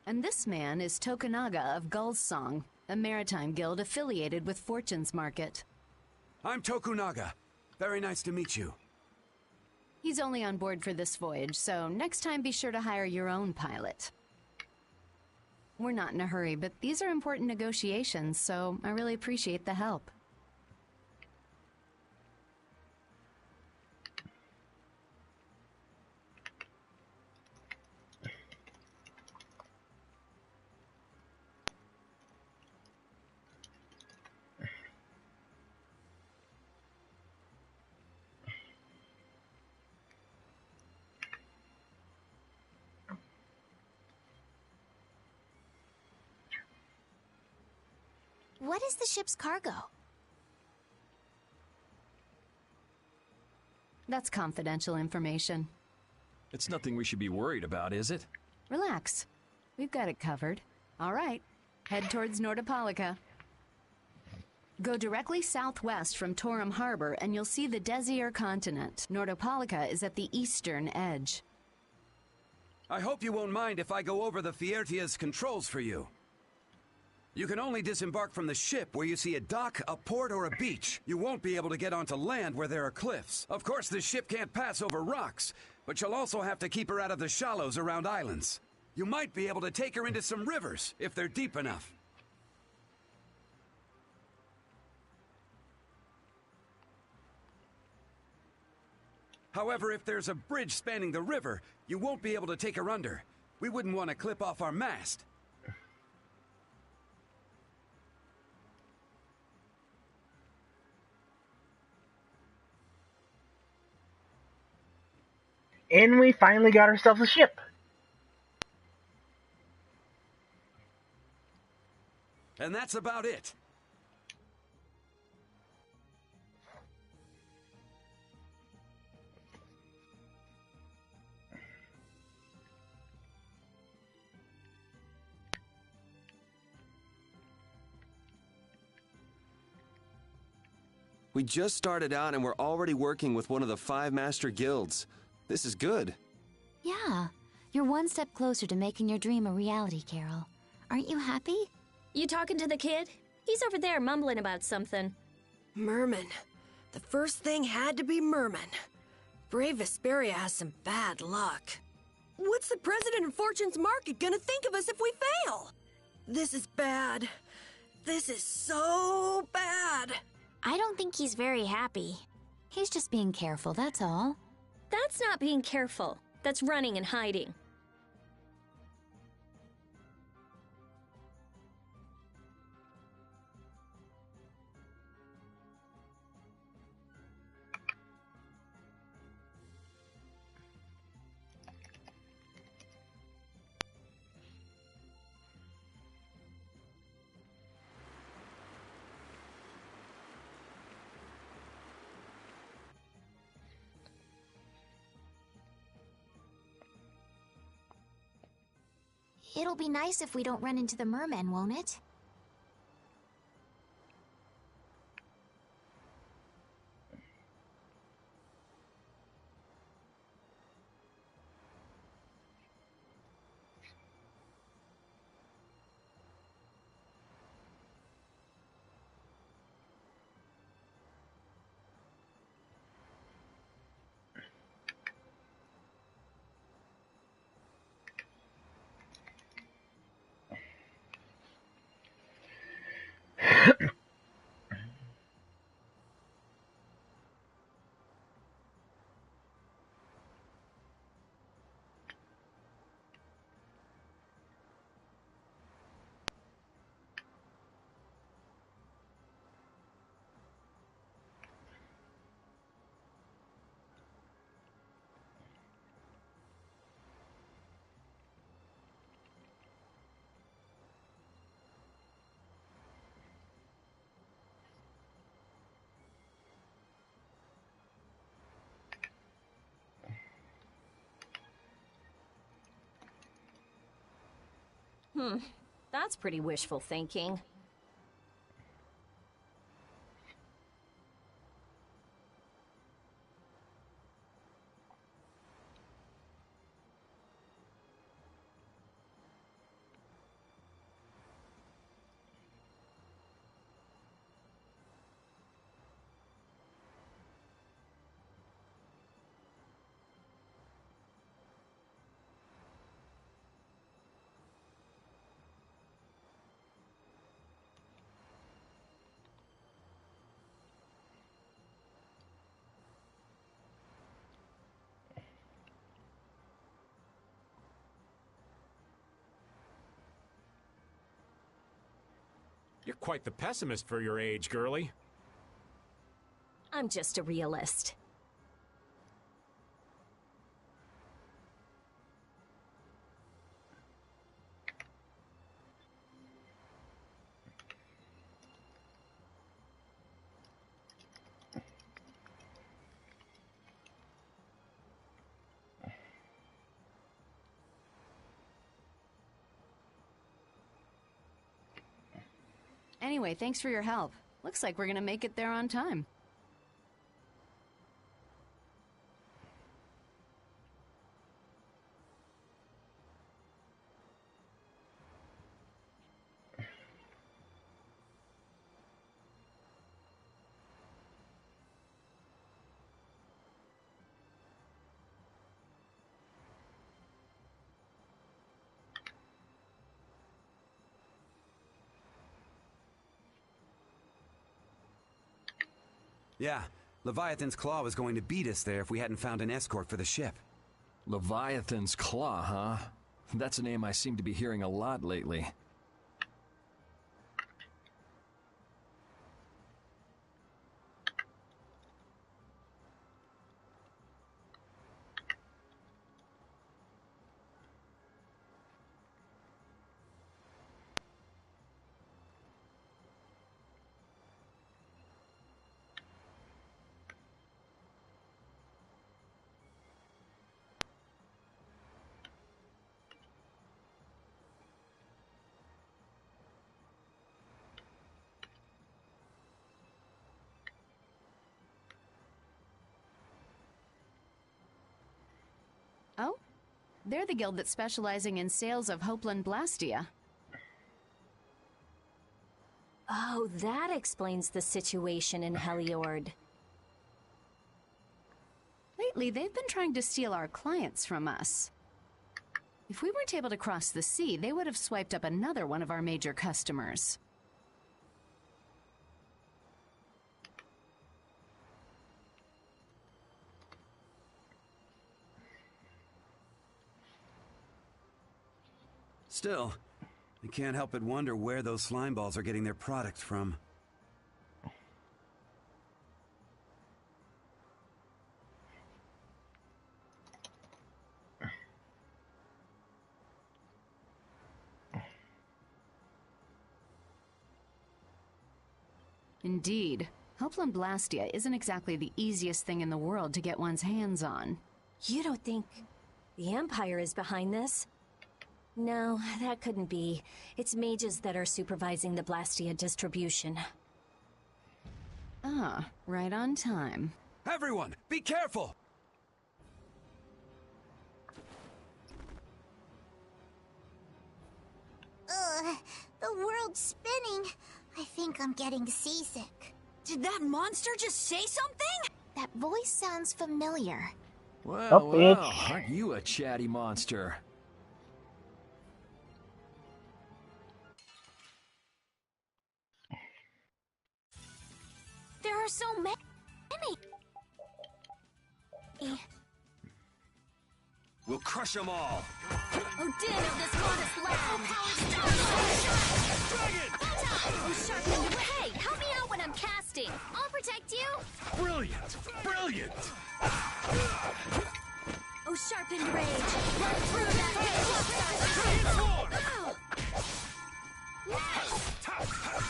S20: And this man is Tokunaga of Gull's Song, a maritime guild affiliated with Fortune's Market.
S8: I'm Tokunaga. Very nice to meet you.
S20: He's only on board for this voyage, so next time be sure to hire your own pilot. We're not in a hurry, but these are important negotiations, so I really appreciate the help.
S4: What is the ship's cargo?
S20: That's confidential information.
S10: It's nothing we should be worried about, is it?
S20: Relax. We've got it covered. All right. Head towards Nordopolica. Go directly southwest from Torum Harbor and you'll see the Desir continent. Nordopolica is at the eastern edge.
S8: I hope you won't mind if I go over the Fiertia's controls for you. You can only disembark from the ship where you see a dock, a port, or a beach. You won't be able to get onto land where there are cliffs. Of course, the ship can't pass over rocks, but you'll also have to keep her out of the shallows around islands. You might be able to take her into some rivers, if they're deep enough. However, if there's a bridge spanning the river, you won't be able to take her under. We wouldn't want to clip off our mast.
S1: And we finally got ourselves a ship.
S8: And that's about it. We just started out and we're already working with one of the 5 master guilds. This is good.
S3: Yeah, you're one step closer to making your dream a reality, Carol. Aren't you happy?
S17: You talking to the kid? He's over there mumbling about something.
S5: Merman. The first thing had to be Merman. Brave Vesperia has some bad luck. What's the president of Fortune's Market gonna think of us if we fail? This is bad. This is so bad.
S4: I don't think he's very happy.
S3: He's just being careful, that's all.
S17: That's not being careful. That's running and hiding.
S4: It'll be nice if we don't run into the mermen, won't it?
S17: That's pretty wishful thinking.
S7: You're quite the pessimist for your age, girlie.
S17: I'm just a realist.
S20: Anyway, thanks for your help. Looks like we're gonna make it there on time.
S8: Yeah, Leviathan's Claw was going to beat us there if we hadn't found an escort for the ship.
S10: Leviathan's Claw, huh? That's a name I seem to be hearing a lot lately.
S20: Oh? They're the guild that's specializing in sales of Hopeland Blastia.
S17: Oh, that explains the situation in Heliord.
S20: Lately, they've been trying to steal our clients from us. If we weren't able to cross the sea, they would have swiped up another one of our major customers.
S8: Still, I can't help but wonder where those slime balls are getting their product from.
S20: Indeed. Hopeland Blastia isn't exactly the easiest thing in the world to get one's hands on.
S17: You don't think the Empire is behind this? No, that couldn't be. It's mages that are supervising the Blastia distribution.
S20: Ah, right on time.
S8: Everyone, be careful!
S15: Ugh, the world's spinning. I think I'm getting seasick.
S5: Did that monster just say something?
S15: That voice sounds familiar.
S10: Well, well, aren't you a chatty monster?
S4: There are so many.
S2: We'll crush them all.
S4: Oh, din of this modest land! Oh, sharpen. Hey, help me out when I'm casting. I'll protect you.
S12: Brilliant! Brilliant!
S4: Oh, sharpened rage. Run through that.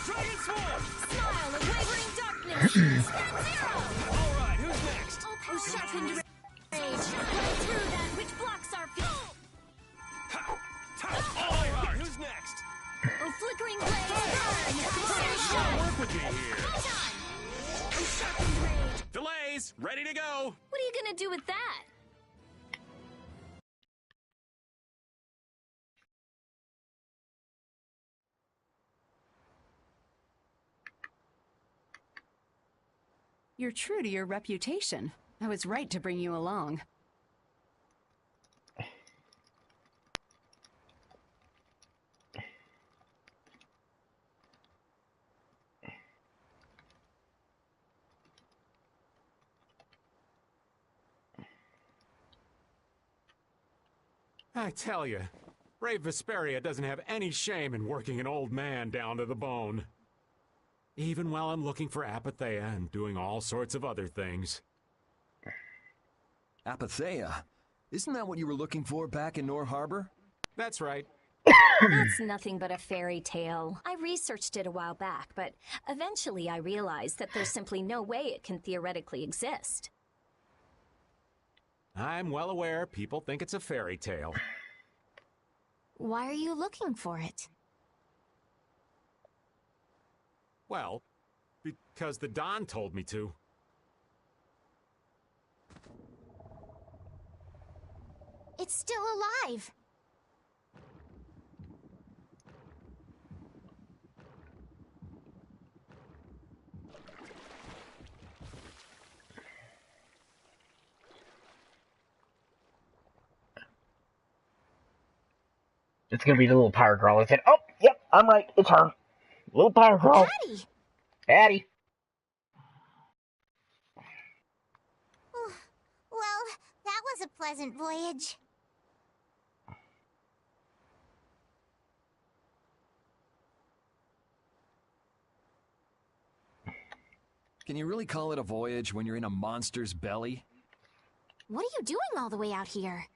S12: Dragon Swarm!
S4: Smile of wavering darkness. Stand zero.
S12: All right, who's next?
S4: Oh, sharpened rage. Run through that which blocks our feet.
S12: All right, who's next?
S4: Oh, flickering blades. Burn.
S12: Work with me here.
S4: Oh, sharpened rage.
S12: Delays, ready to go.
S4: What are you gonna do with that?
S20: You're true to your reputation. I was right to bring you along.
S7: I tell you, Brave Vesperia doesn't have any shame in working an old man down to the bone. Even while I'm looking for Apathea and doing all sorts of other things.
S10: Apathea? Isn't that what you were looking for back in Nor Harbor?
S7: That's right.
S17: That's nothing but a fairy tale. I researched it a while back, but eventually I realized that there's simply no way it can theoretically exist.
S7: I'm well aware people think it's a fairy tale.
S4: Why are you looking for it?
S7: Well, because the Don told me to.
S4: It's still alive.
S1: It's gonna be the little pirate girl. I said, oh, yep, I'm right. It's her. Little pirate girl.
S4: Daddy!
S1: Daddy.
S15: Well, that was a pleasant voyage.
S10: Can you really call it a voyage when you're in a monster's belly?
S4: What are you doing all the way out here?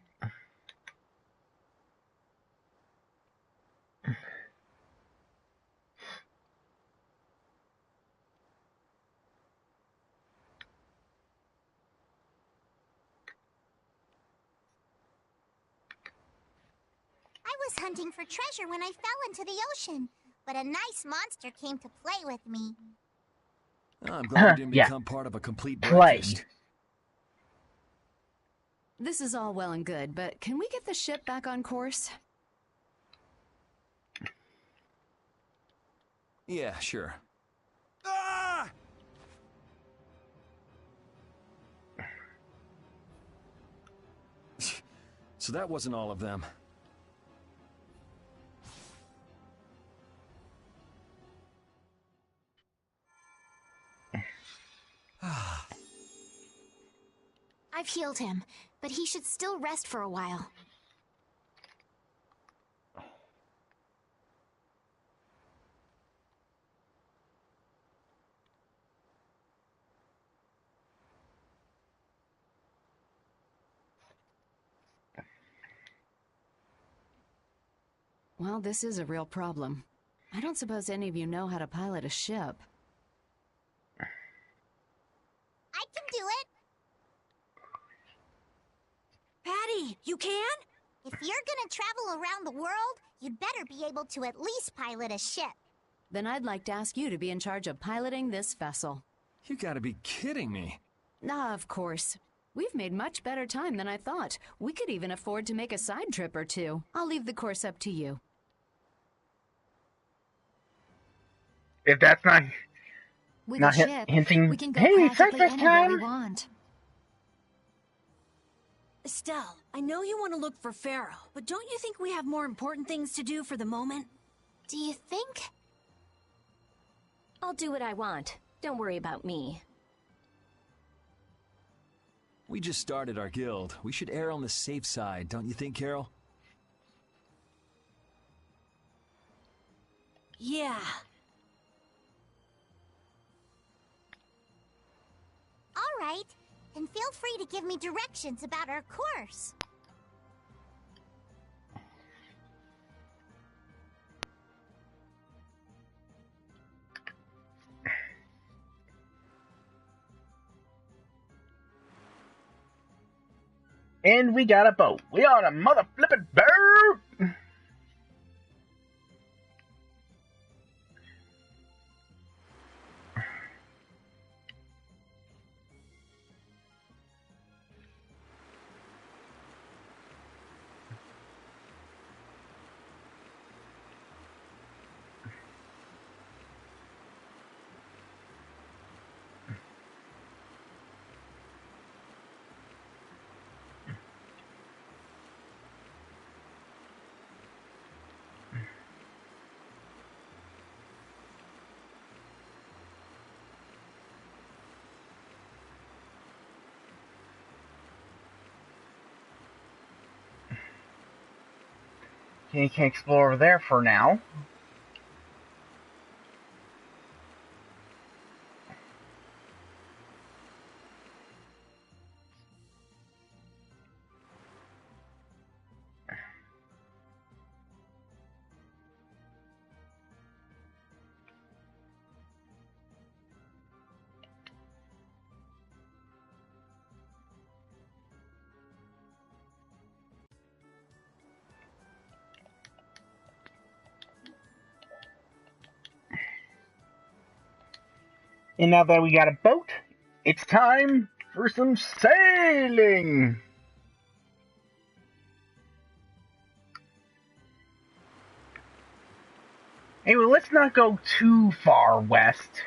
S15: I was hunting for treasure when I fell into the ocean, but a nice monster came to play with me.
S10: Oh, I'm glad you didn't
S1: Yeah.
S10: become part of a complete
S1: Play.
S10: breakfast.
S20: This is all well and good, but can we get the ship back on course?
S10: Yeah, sure.
S8: Ah!
S10: So that wasn't all of them.
S4: I've healed him, but he should still rest for a while.
S20: Well, this is a real problem. I don't suppose any of you know how to pilot a ship.
S15: I can do it.
S5: Patty, you can?
S15: If you're gonna travel around the world, you'd better be able to at least pilot a ship.
S20: Then I'd like to ask you to be in charge of piloting this vessel.
S10: You gotta be kidding me.
S20: Ah, of course. We've made much better time than I thought. We could even afford to make a side trip or two. I'll leave the course up to you.
S1: If that's not
S11: With
S1: not
S11: a ship,
S1: hinting,
S11: we can go
S1: hey,
S11: practically
S1: surface
S11: anywhere we
S1: time.
S11: want.
S5: Estelle, I know you want to look for Pharaoh, but don't you think we have more important things to do for the moment?
S4: Do you think?
S17: I'll do what I want. Don't worry about me.
S10: We just started our guild. We should err on the safe side, don't you think, Carol?
S5: Yeah.
S15: All right, then feel free to give me directions about our course.
S1: And we got a boat. We on a mother flippin' boat. You can explore over there for now. And now that we got a boat, it's time for some sailing! Anyway, let's not go too far west.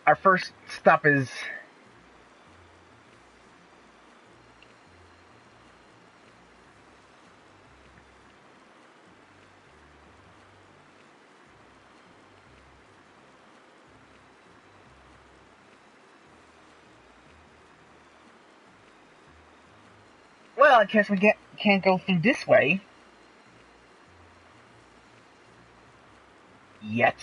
S1: Our first stop is... Well, I guess we can't go through this way. Yet.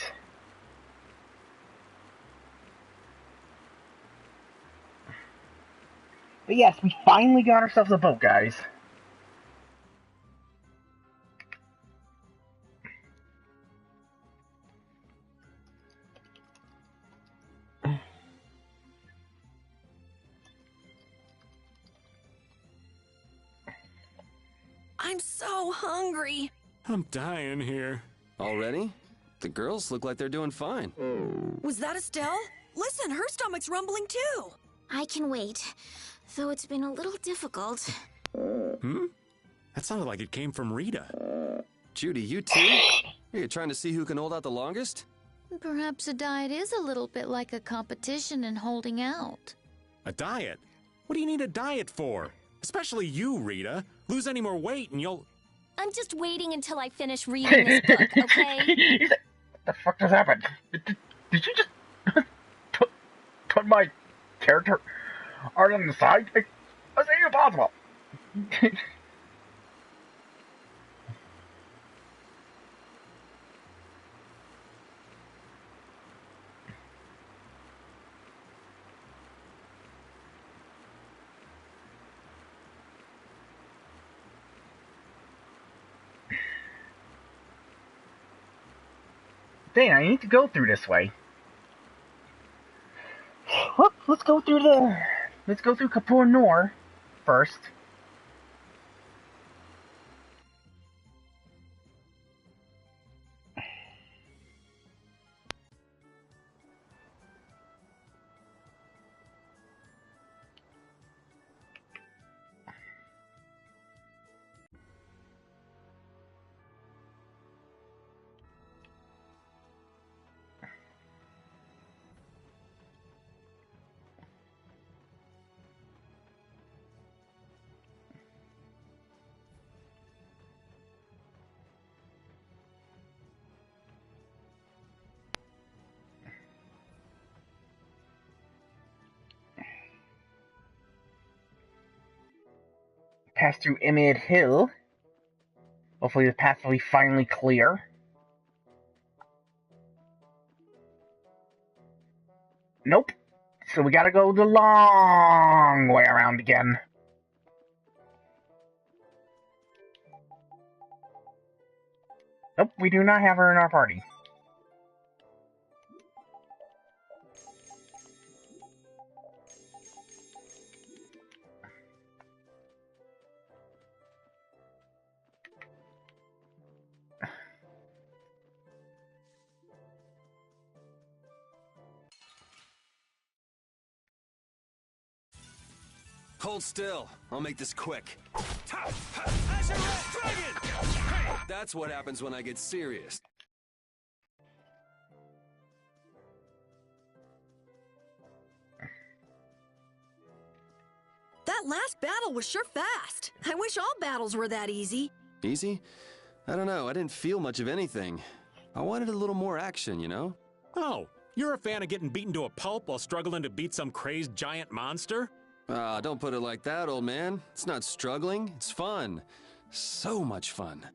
S1: But yes, we finally got ourselves a boat, guys.
S5: I'm so hungry.
S7: I'm dying here.
S2: Already? The girls look like they're doing fine.
S5: Was that Estelle? Listen, her stomach's rumbling too.
S4: I can wait, though it's been a little difficult.
S7: Hmm? That sounded like it came from Rita.
S2: Judy, you too? Are you trying to see who can hold out the longest?
S3: Perhaps a diet is a little bit like a competition in holding out.
S7: A diet? What do you need a diet for? Especially you, Rita. Lose any more weight and you'll...
S15: I'm just waiting until I finish reading this book, okay?
S1: What the fuck just happened? Did you just put my character art on the side? That's impossible. Dang, I need to go through this way. Well, let's go through Kapur Nor first. Pass through Imid Hill. Hopefully the path will be finally clear. Nope. So we gotta go the long way around again. Nope, we do not have her in our party.
S2: Hold still. I'll make this quick. That's what happens when I get serious.
S5: That last battle was sure fast. I wish all battles were that easy.
S2: Easy? I don't know. I didn't feel much of anything. I wanted a little more action, you know?
S7: Oh, you're a fan of getting beaten to a pulp while struggling to beat some crazed giant monster?
S2: Ah, don't put it like that, old man. It's not struggling, it's fun. So much fun.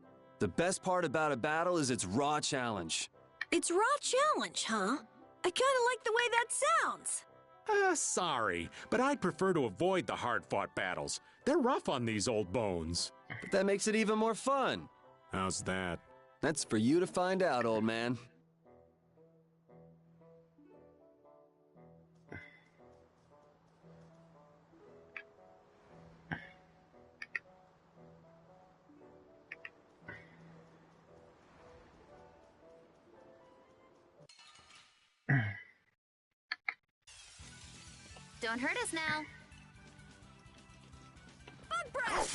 S2: The best part about a battle is its raw challenge.
S5: It's raw challenge, huh? I kinda like the way that sounds.
S7: Sorry, but I'd prefer to avoid the hard-fought battles. They're rough on these old bones.
S2: But that makes it even more fun.
S7: How's that?
S2: That's for you to find out, old man.
S15: Don't hurt us now.
S5: Bug breath!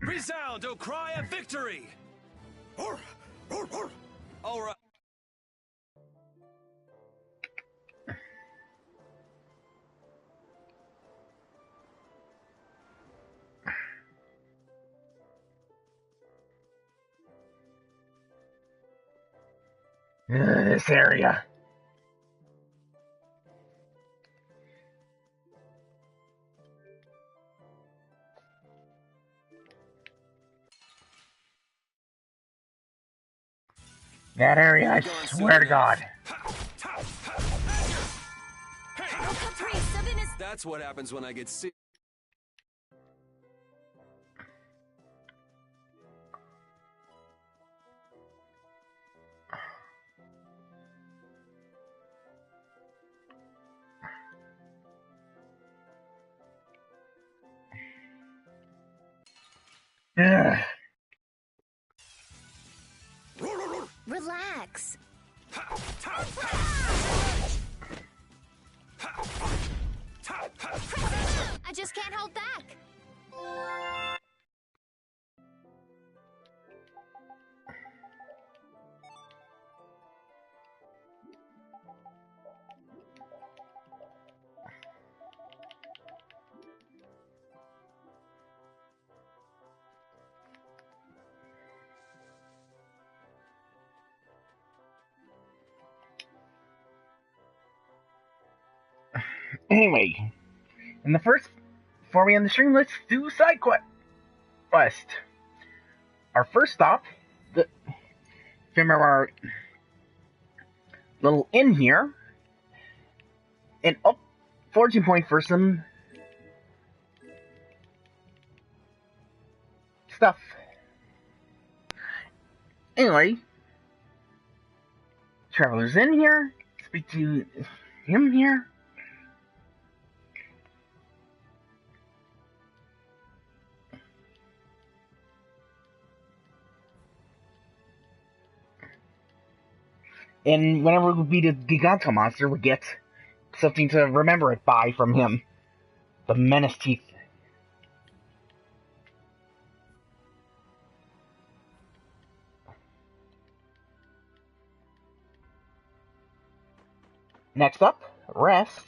S2: Resound, O cry of victory! All right.
S1: This area. That area, I swear to God.
S2: That's what happens when I get sick.
S15: Relax. I just can't hold back.
S1: Anyway, before we end the stream, let's do side quest. Our first stop, remember our little inn here, and fortune point for some stuff. Anyway, Traveler's Inn here, speak to him here. And whenever we beat a Giganto monster, we get something to remember it by from him. The Menace Teeth. Next up, rest.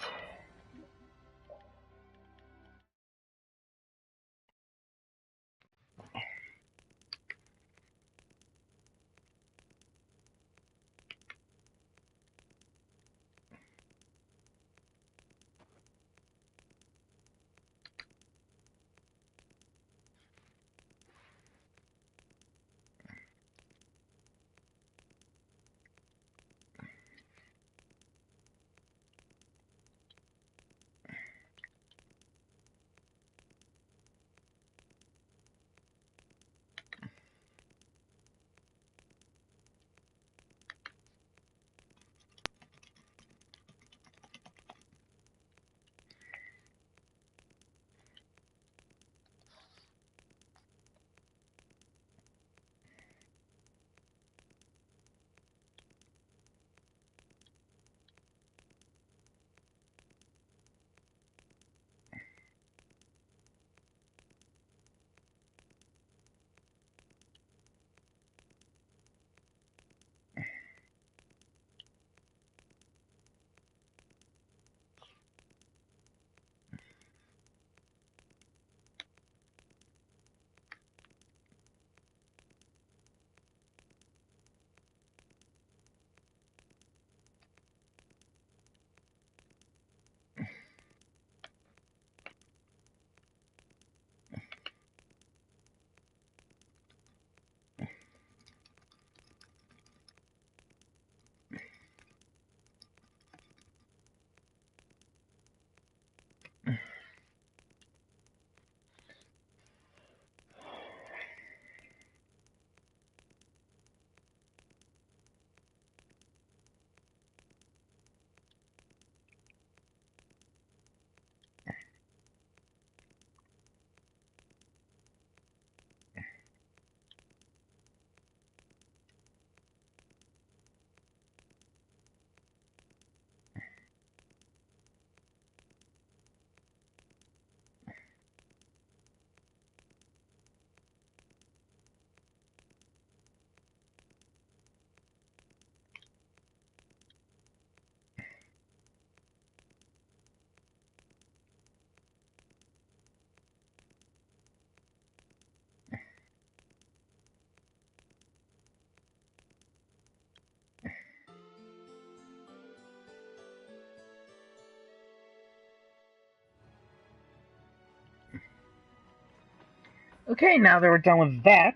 S1: Okay, now that we're done with that,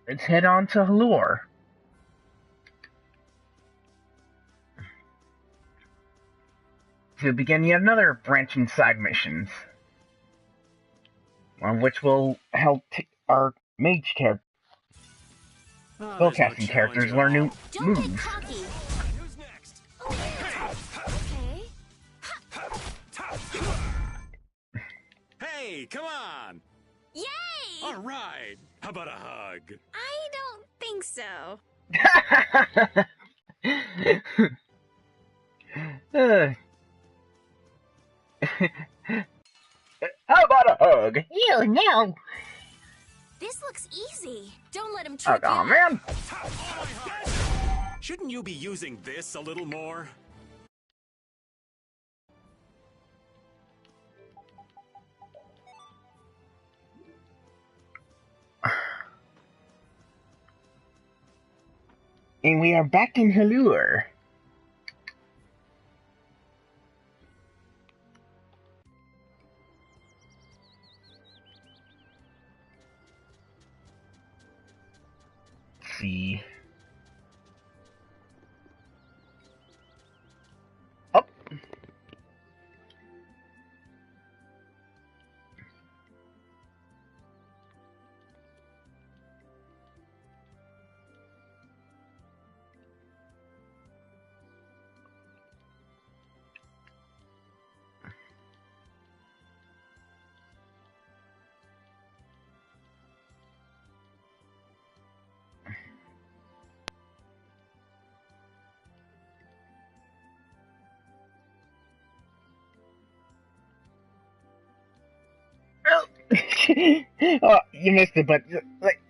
S1: let's head on to Heliord. To begin yet another branching side missions. One of which will help our mage character, spellcasting characters learn new moves.
S7: Hey, come on!
S15: Yay!
S7: All right. How about a hug?
S15: I don't think so.
S1: How about a hug? Ew, no.
S4: This looks easy. Don't let him trip you
S1: Oh,
S4: up.
S1: man.
S7: Shouldn't you be using this a little more?
S1: And we are back in Heliord. Let's see. Up. Oh, you missed it, but like,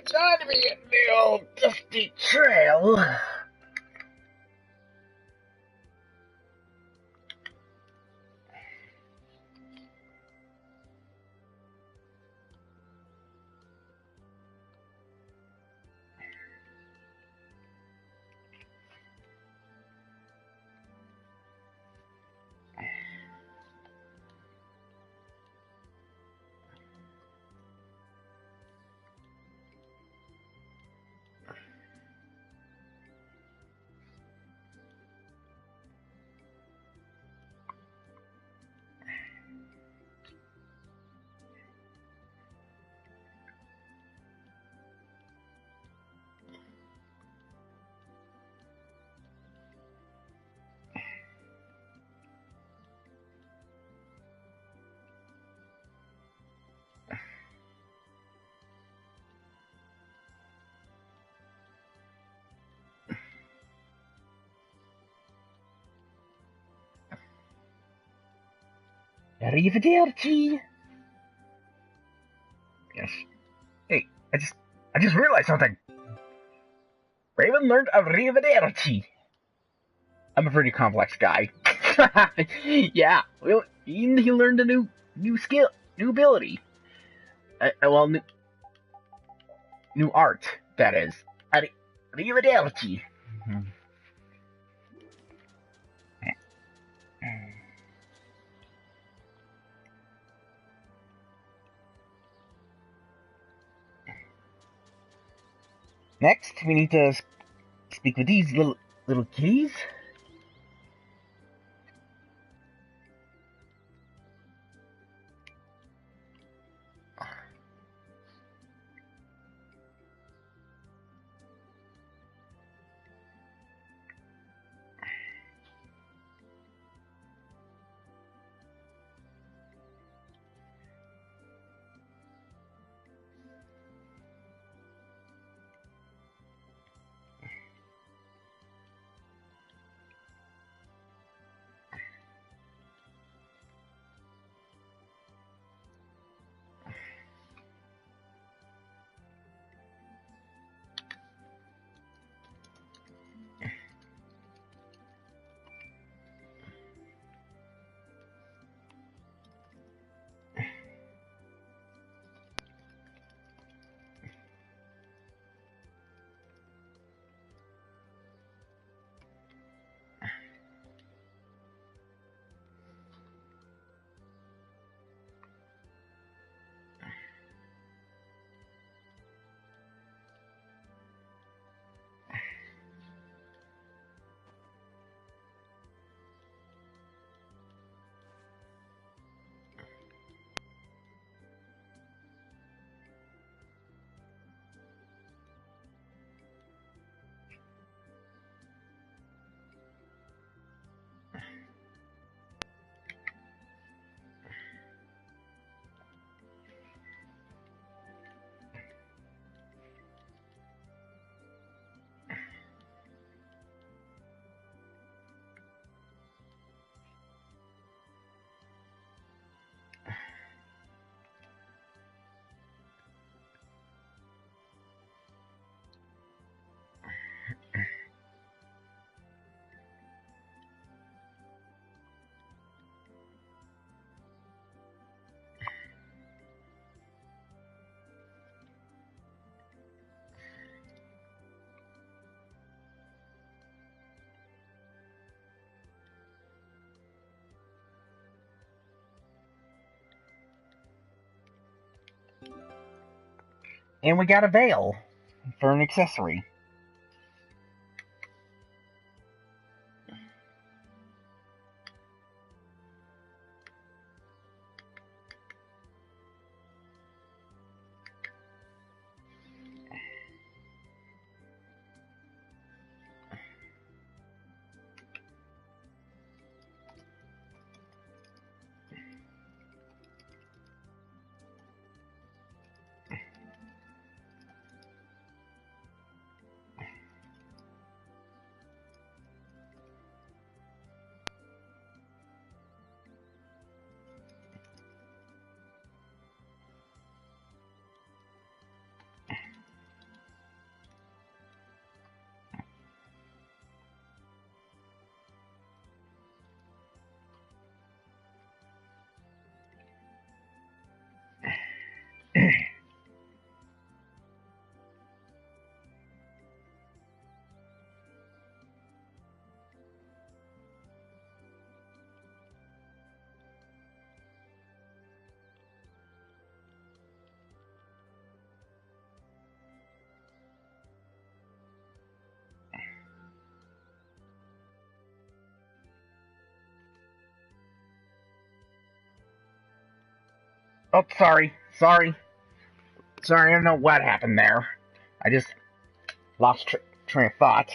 S1: trying to be the old dusty trail. Arrivederci. Yes. Hey, I just realized something. Raven learned arrivederci. I'm a pretty complex guy. Yeah, well, he learned a new skill, new ability. Well, new art, that is. Arrivederci. Next, we need to speak with these little kitties. And we got a veil for an accessory. Oh, sorry. I don't know what happened there. I just lost train of thought.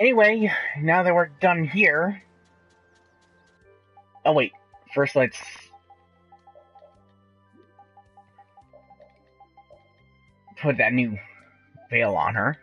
S1: Anyway, now that we're done here... Oh wait, first let's... put that new veil on her.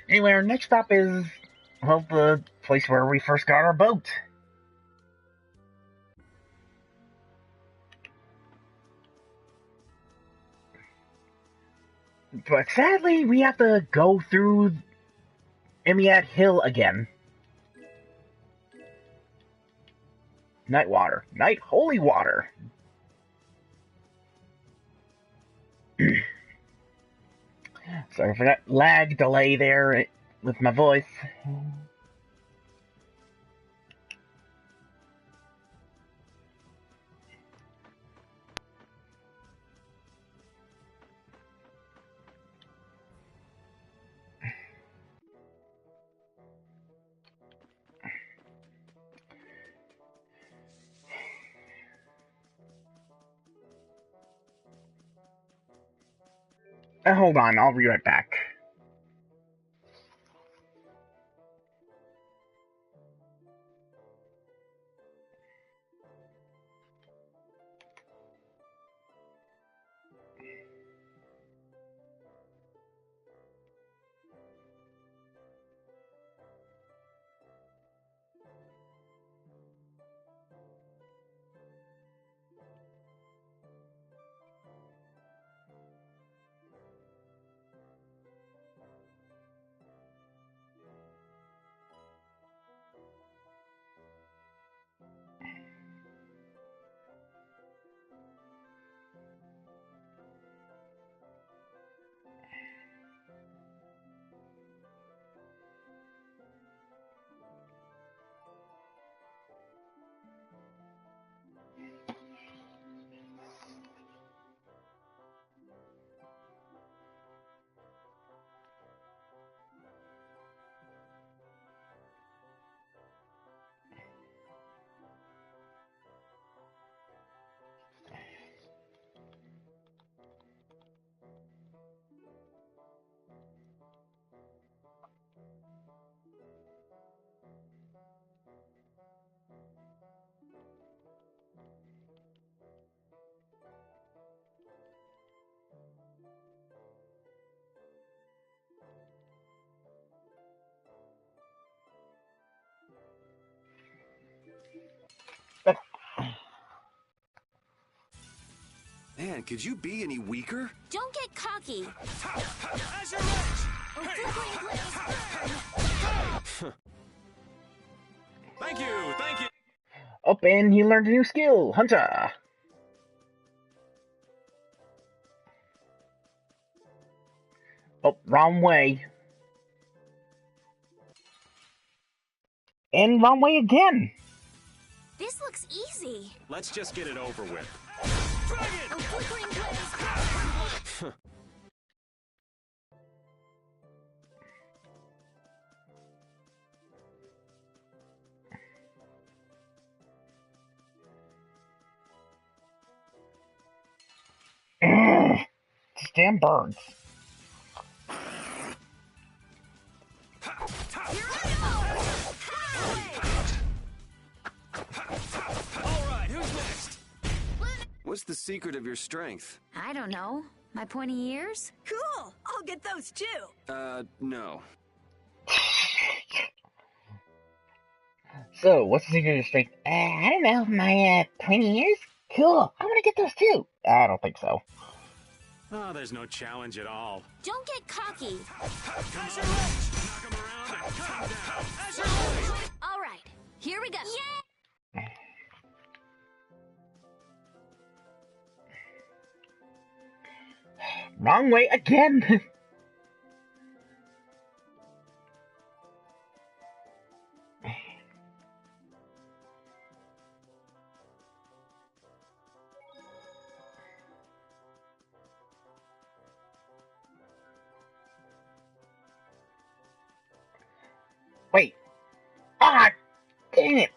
S1: Anyway, our next stop is, well, the place where we first got our boat. But sadly, we have to go through Emiat Hill again. Night water. Night holy water. Sorry for that lag delay there with my voice. Hold on, I'll be right back.
S2: Man, could you be any weaker?
S15: Don't get cocky.
S8: As you wish!
S15: Flickering blaze burn.
S12: Thank you, thank you.
S1: Oh, and he learned a new skill, Hunter. Oh, wrong way. And wrong way again.
S15: This looks easy.
S7: Let's just get it over with.
S15: A flickering blaze burn.
S1: These damn birds.
S2: Alright, who's next? What's the secret of your strength?
S3: I don't know. My pointy ears?
S5: Cool! I'll get those too!
S2: No.
S1: So, what's the secret of your strength? I don't know. My, pointy ears? Cool. I want to get those too. I don't think so.
S7: Oh, there's no challenge at all.
S15: Don't get cocky.
S8: As you wish! Knock him around and cut him down. As you wish!
S3: All right, here we go.
S15: Yeah!
S1: Wrong way again. Wait. Ah, dang it.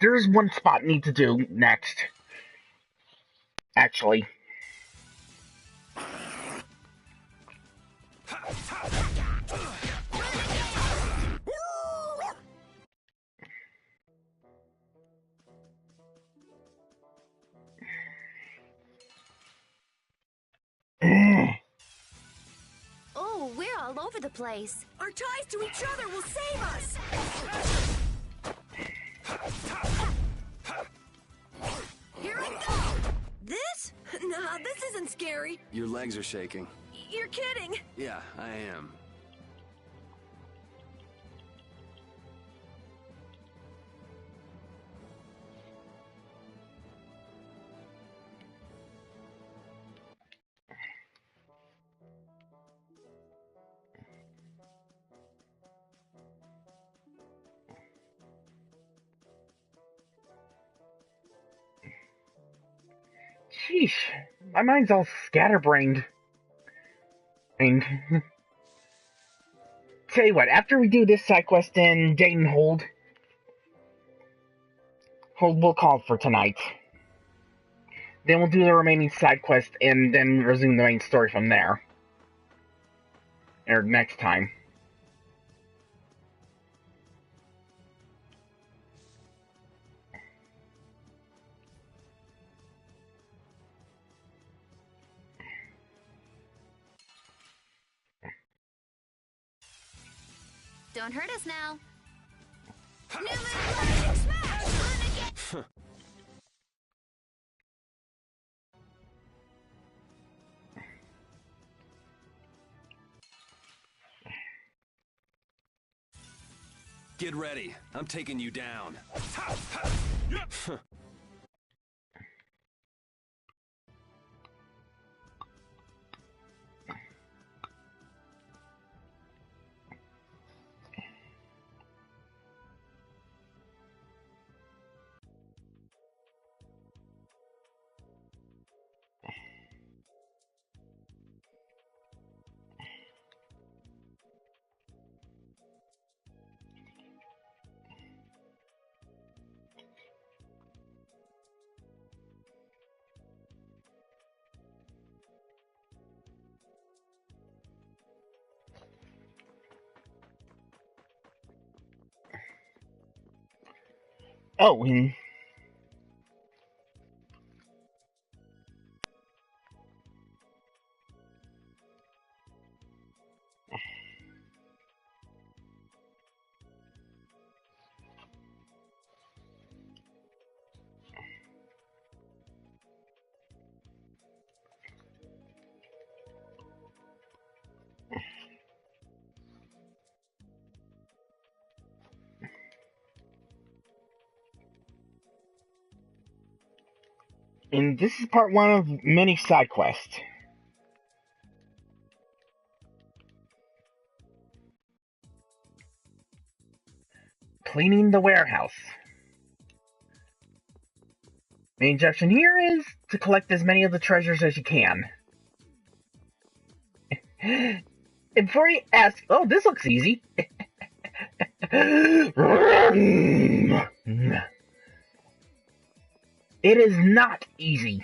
S1: There's one spot I need to do next. Actually.
S15: Oh, we're all over the place.
S5: Our ties to each other will save us! Here I go! This? Nah, this isn't scary.
S2: Your legs are shaking.
S5: You're kidding.
S2: Yeah, I am.
S1: Sheesh. My mind's all scatterbrained. And tell you what, after we do this side quest in Dayton Hold, we'll call it for tonight. Then we'll do the remaining side quest and then resume the main story from there. Or next time.
S3: Don't hurt us now.
S2: Get ready. I'm taking you down.
S1: Oh, and And this is part one of many side quests. Cleaning the warehouse. Main objective here is to collect as many of the treasures as you can. And before you ask, oh, this looks easy. It is not easy.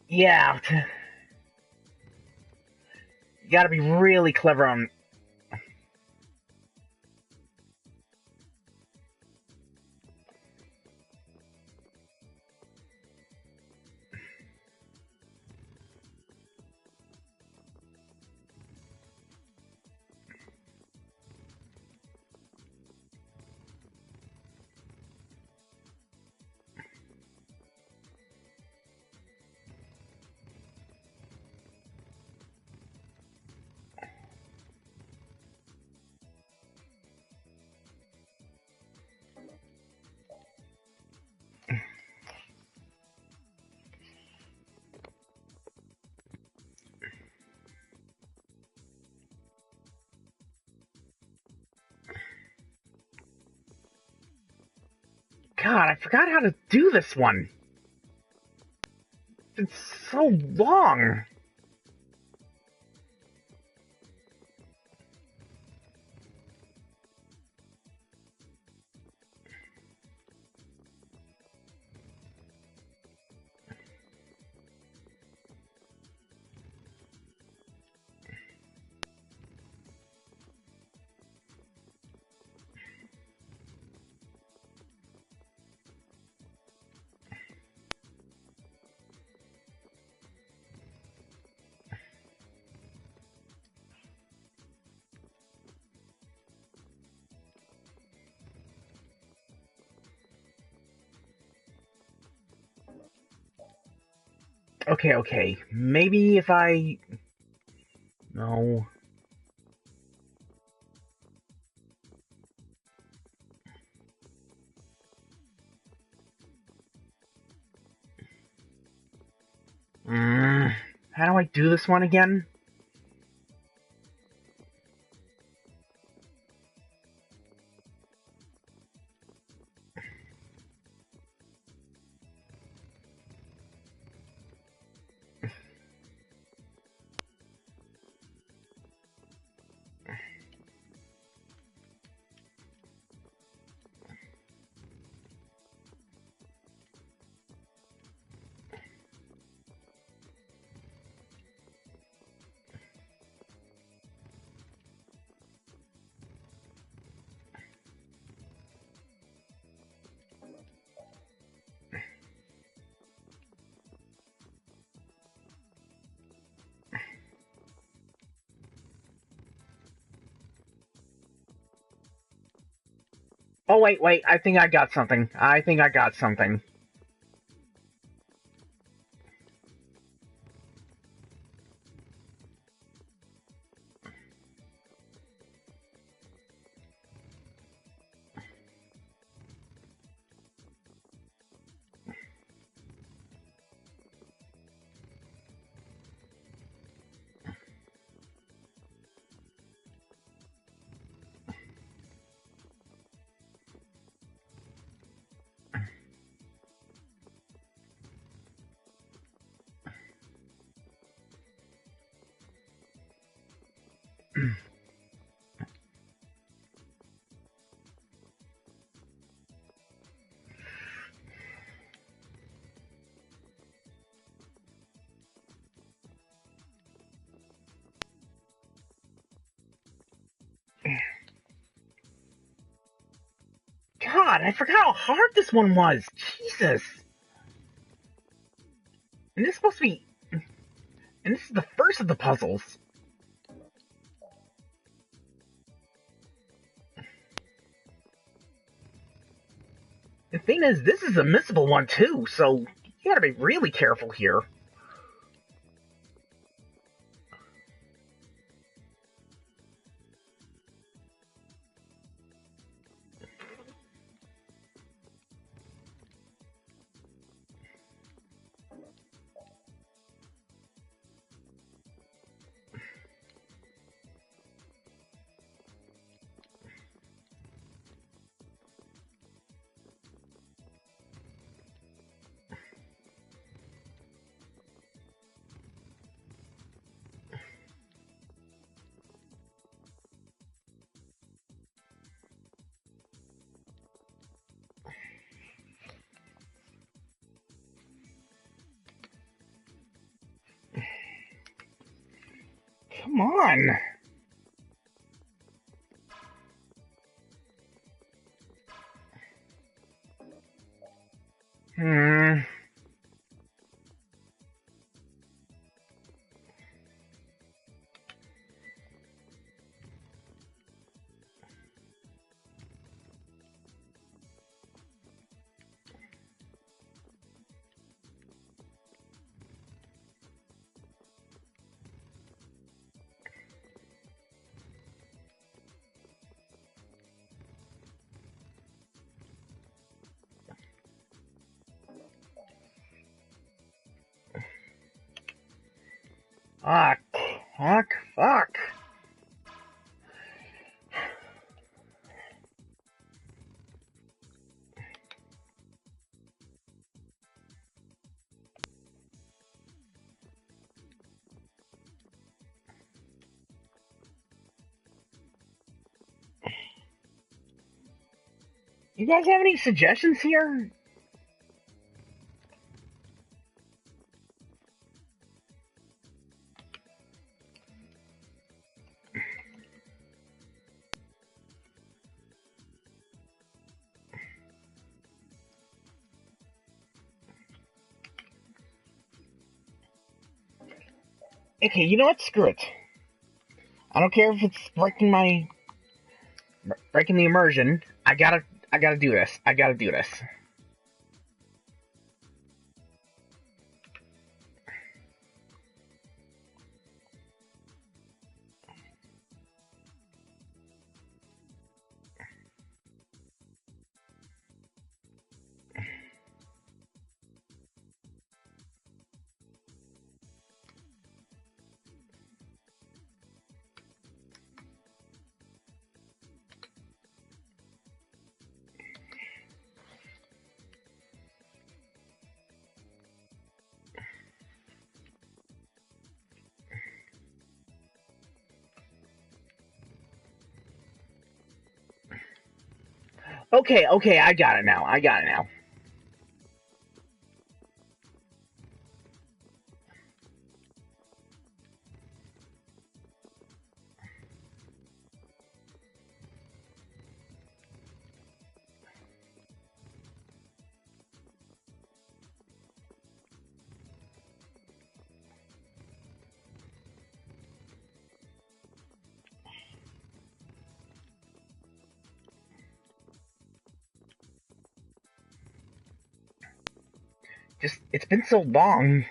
S1: Yeah. You gotta be really clever on... God, I forgot how to do this one. It's so long. Okay. Maybe if I... No. How do I do this one again? Oh, wait, I think I got something. god, I forgot how hard this one was. Jesus. And this is supposed to be... And this is the first of the puzzles. The thing is, this is a missable one too, so you gotta be really careful here. Come on. Fuck. You guys have any suggestions here? Okay, you know what? Screw it. I don't care if it's breaking the immersion. I gotta do this. I gotta do this. Okay, I got it now. It's been so long.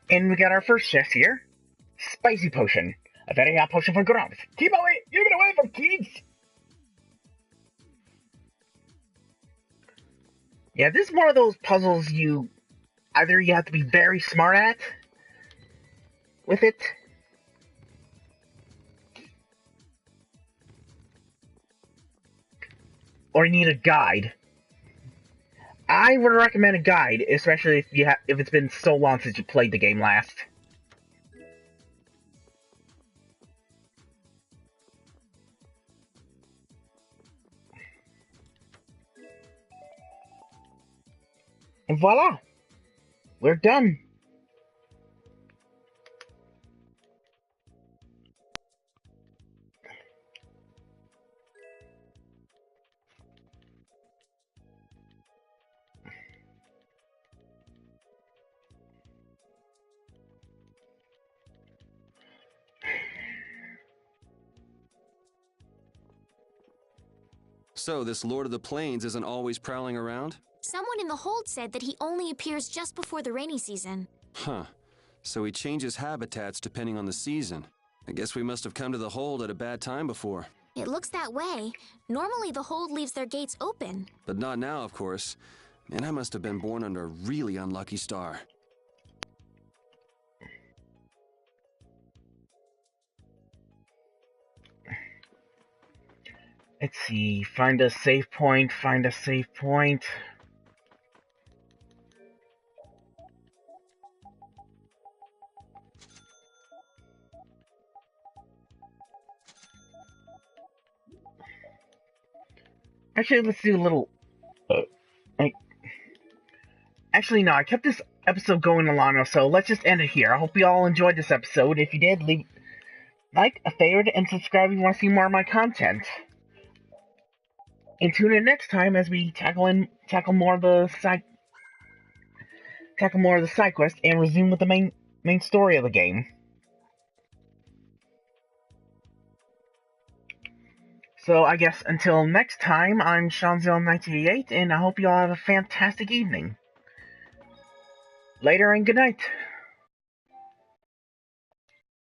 S1: And we got our first chest here. Spicy potion. A very hot potion for grubs. Keep it away from kids! Yeah, this is one of those puzzles either you have to be very smart at with it, or you need a guide. I would recommend a guide, especially if it's been so long since you played the game last. And voila! We're done.
S2: So, this Lord of the Plains isn't always prowling around?
S15: Someone in the hold said that he only appears just before the rainy season.
S2: Huh. So he changes habitats depending on the season. I guess we must have come to the hold at a bad time before.
S15: It looks that way. Normally the hold leaves their gates open.
S2: But not now, of course. Man, I must have been born under a really unlucky star.
S1: Let's see. Find a save point. Actually, let's do a little... Actually, no, I kept this episode going along, so let's just end it here. I hope you all enjoyed this episode. If you did, leave like, a favorite, and subscribe if you want to see more of my content. And tune in next time as we tackle more of the side quest and resume with the main story of the game. So I guess until next time, I'm seanzilla1988, and I hope you all have a fantastic evening. Later and good night.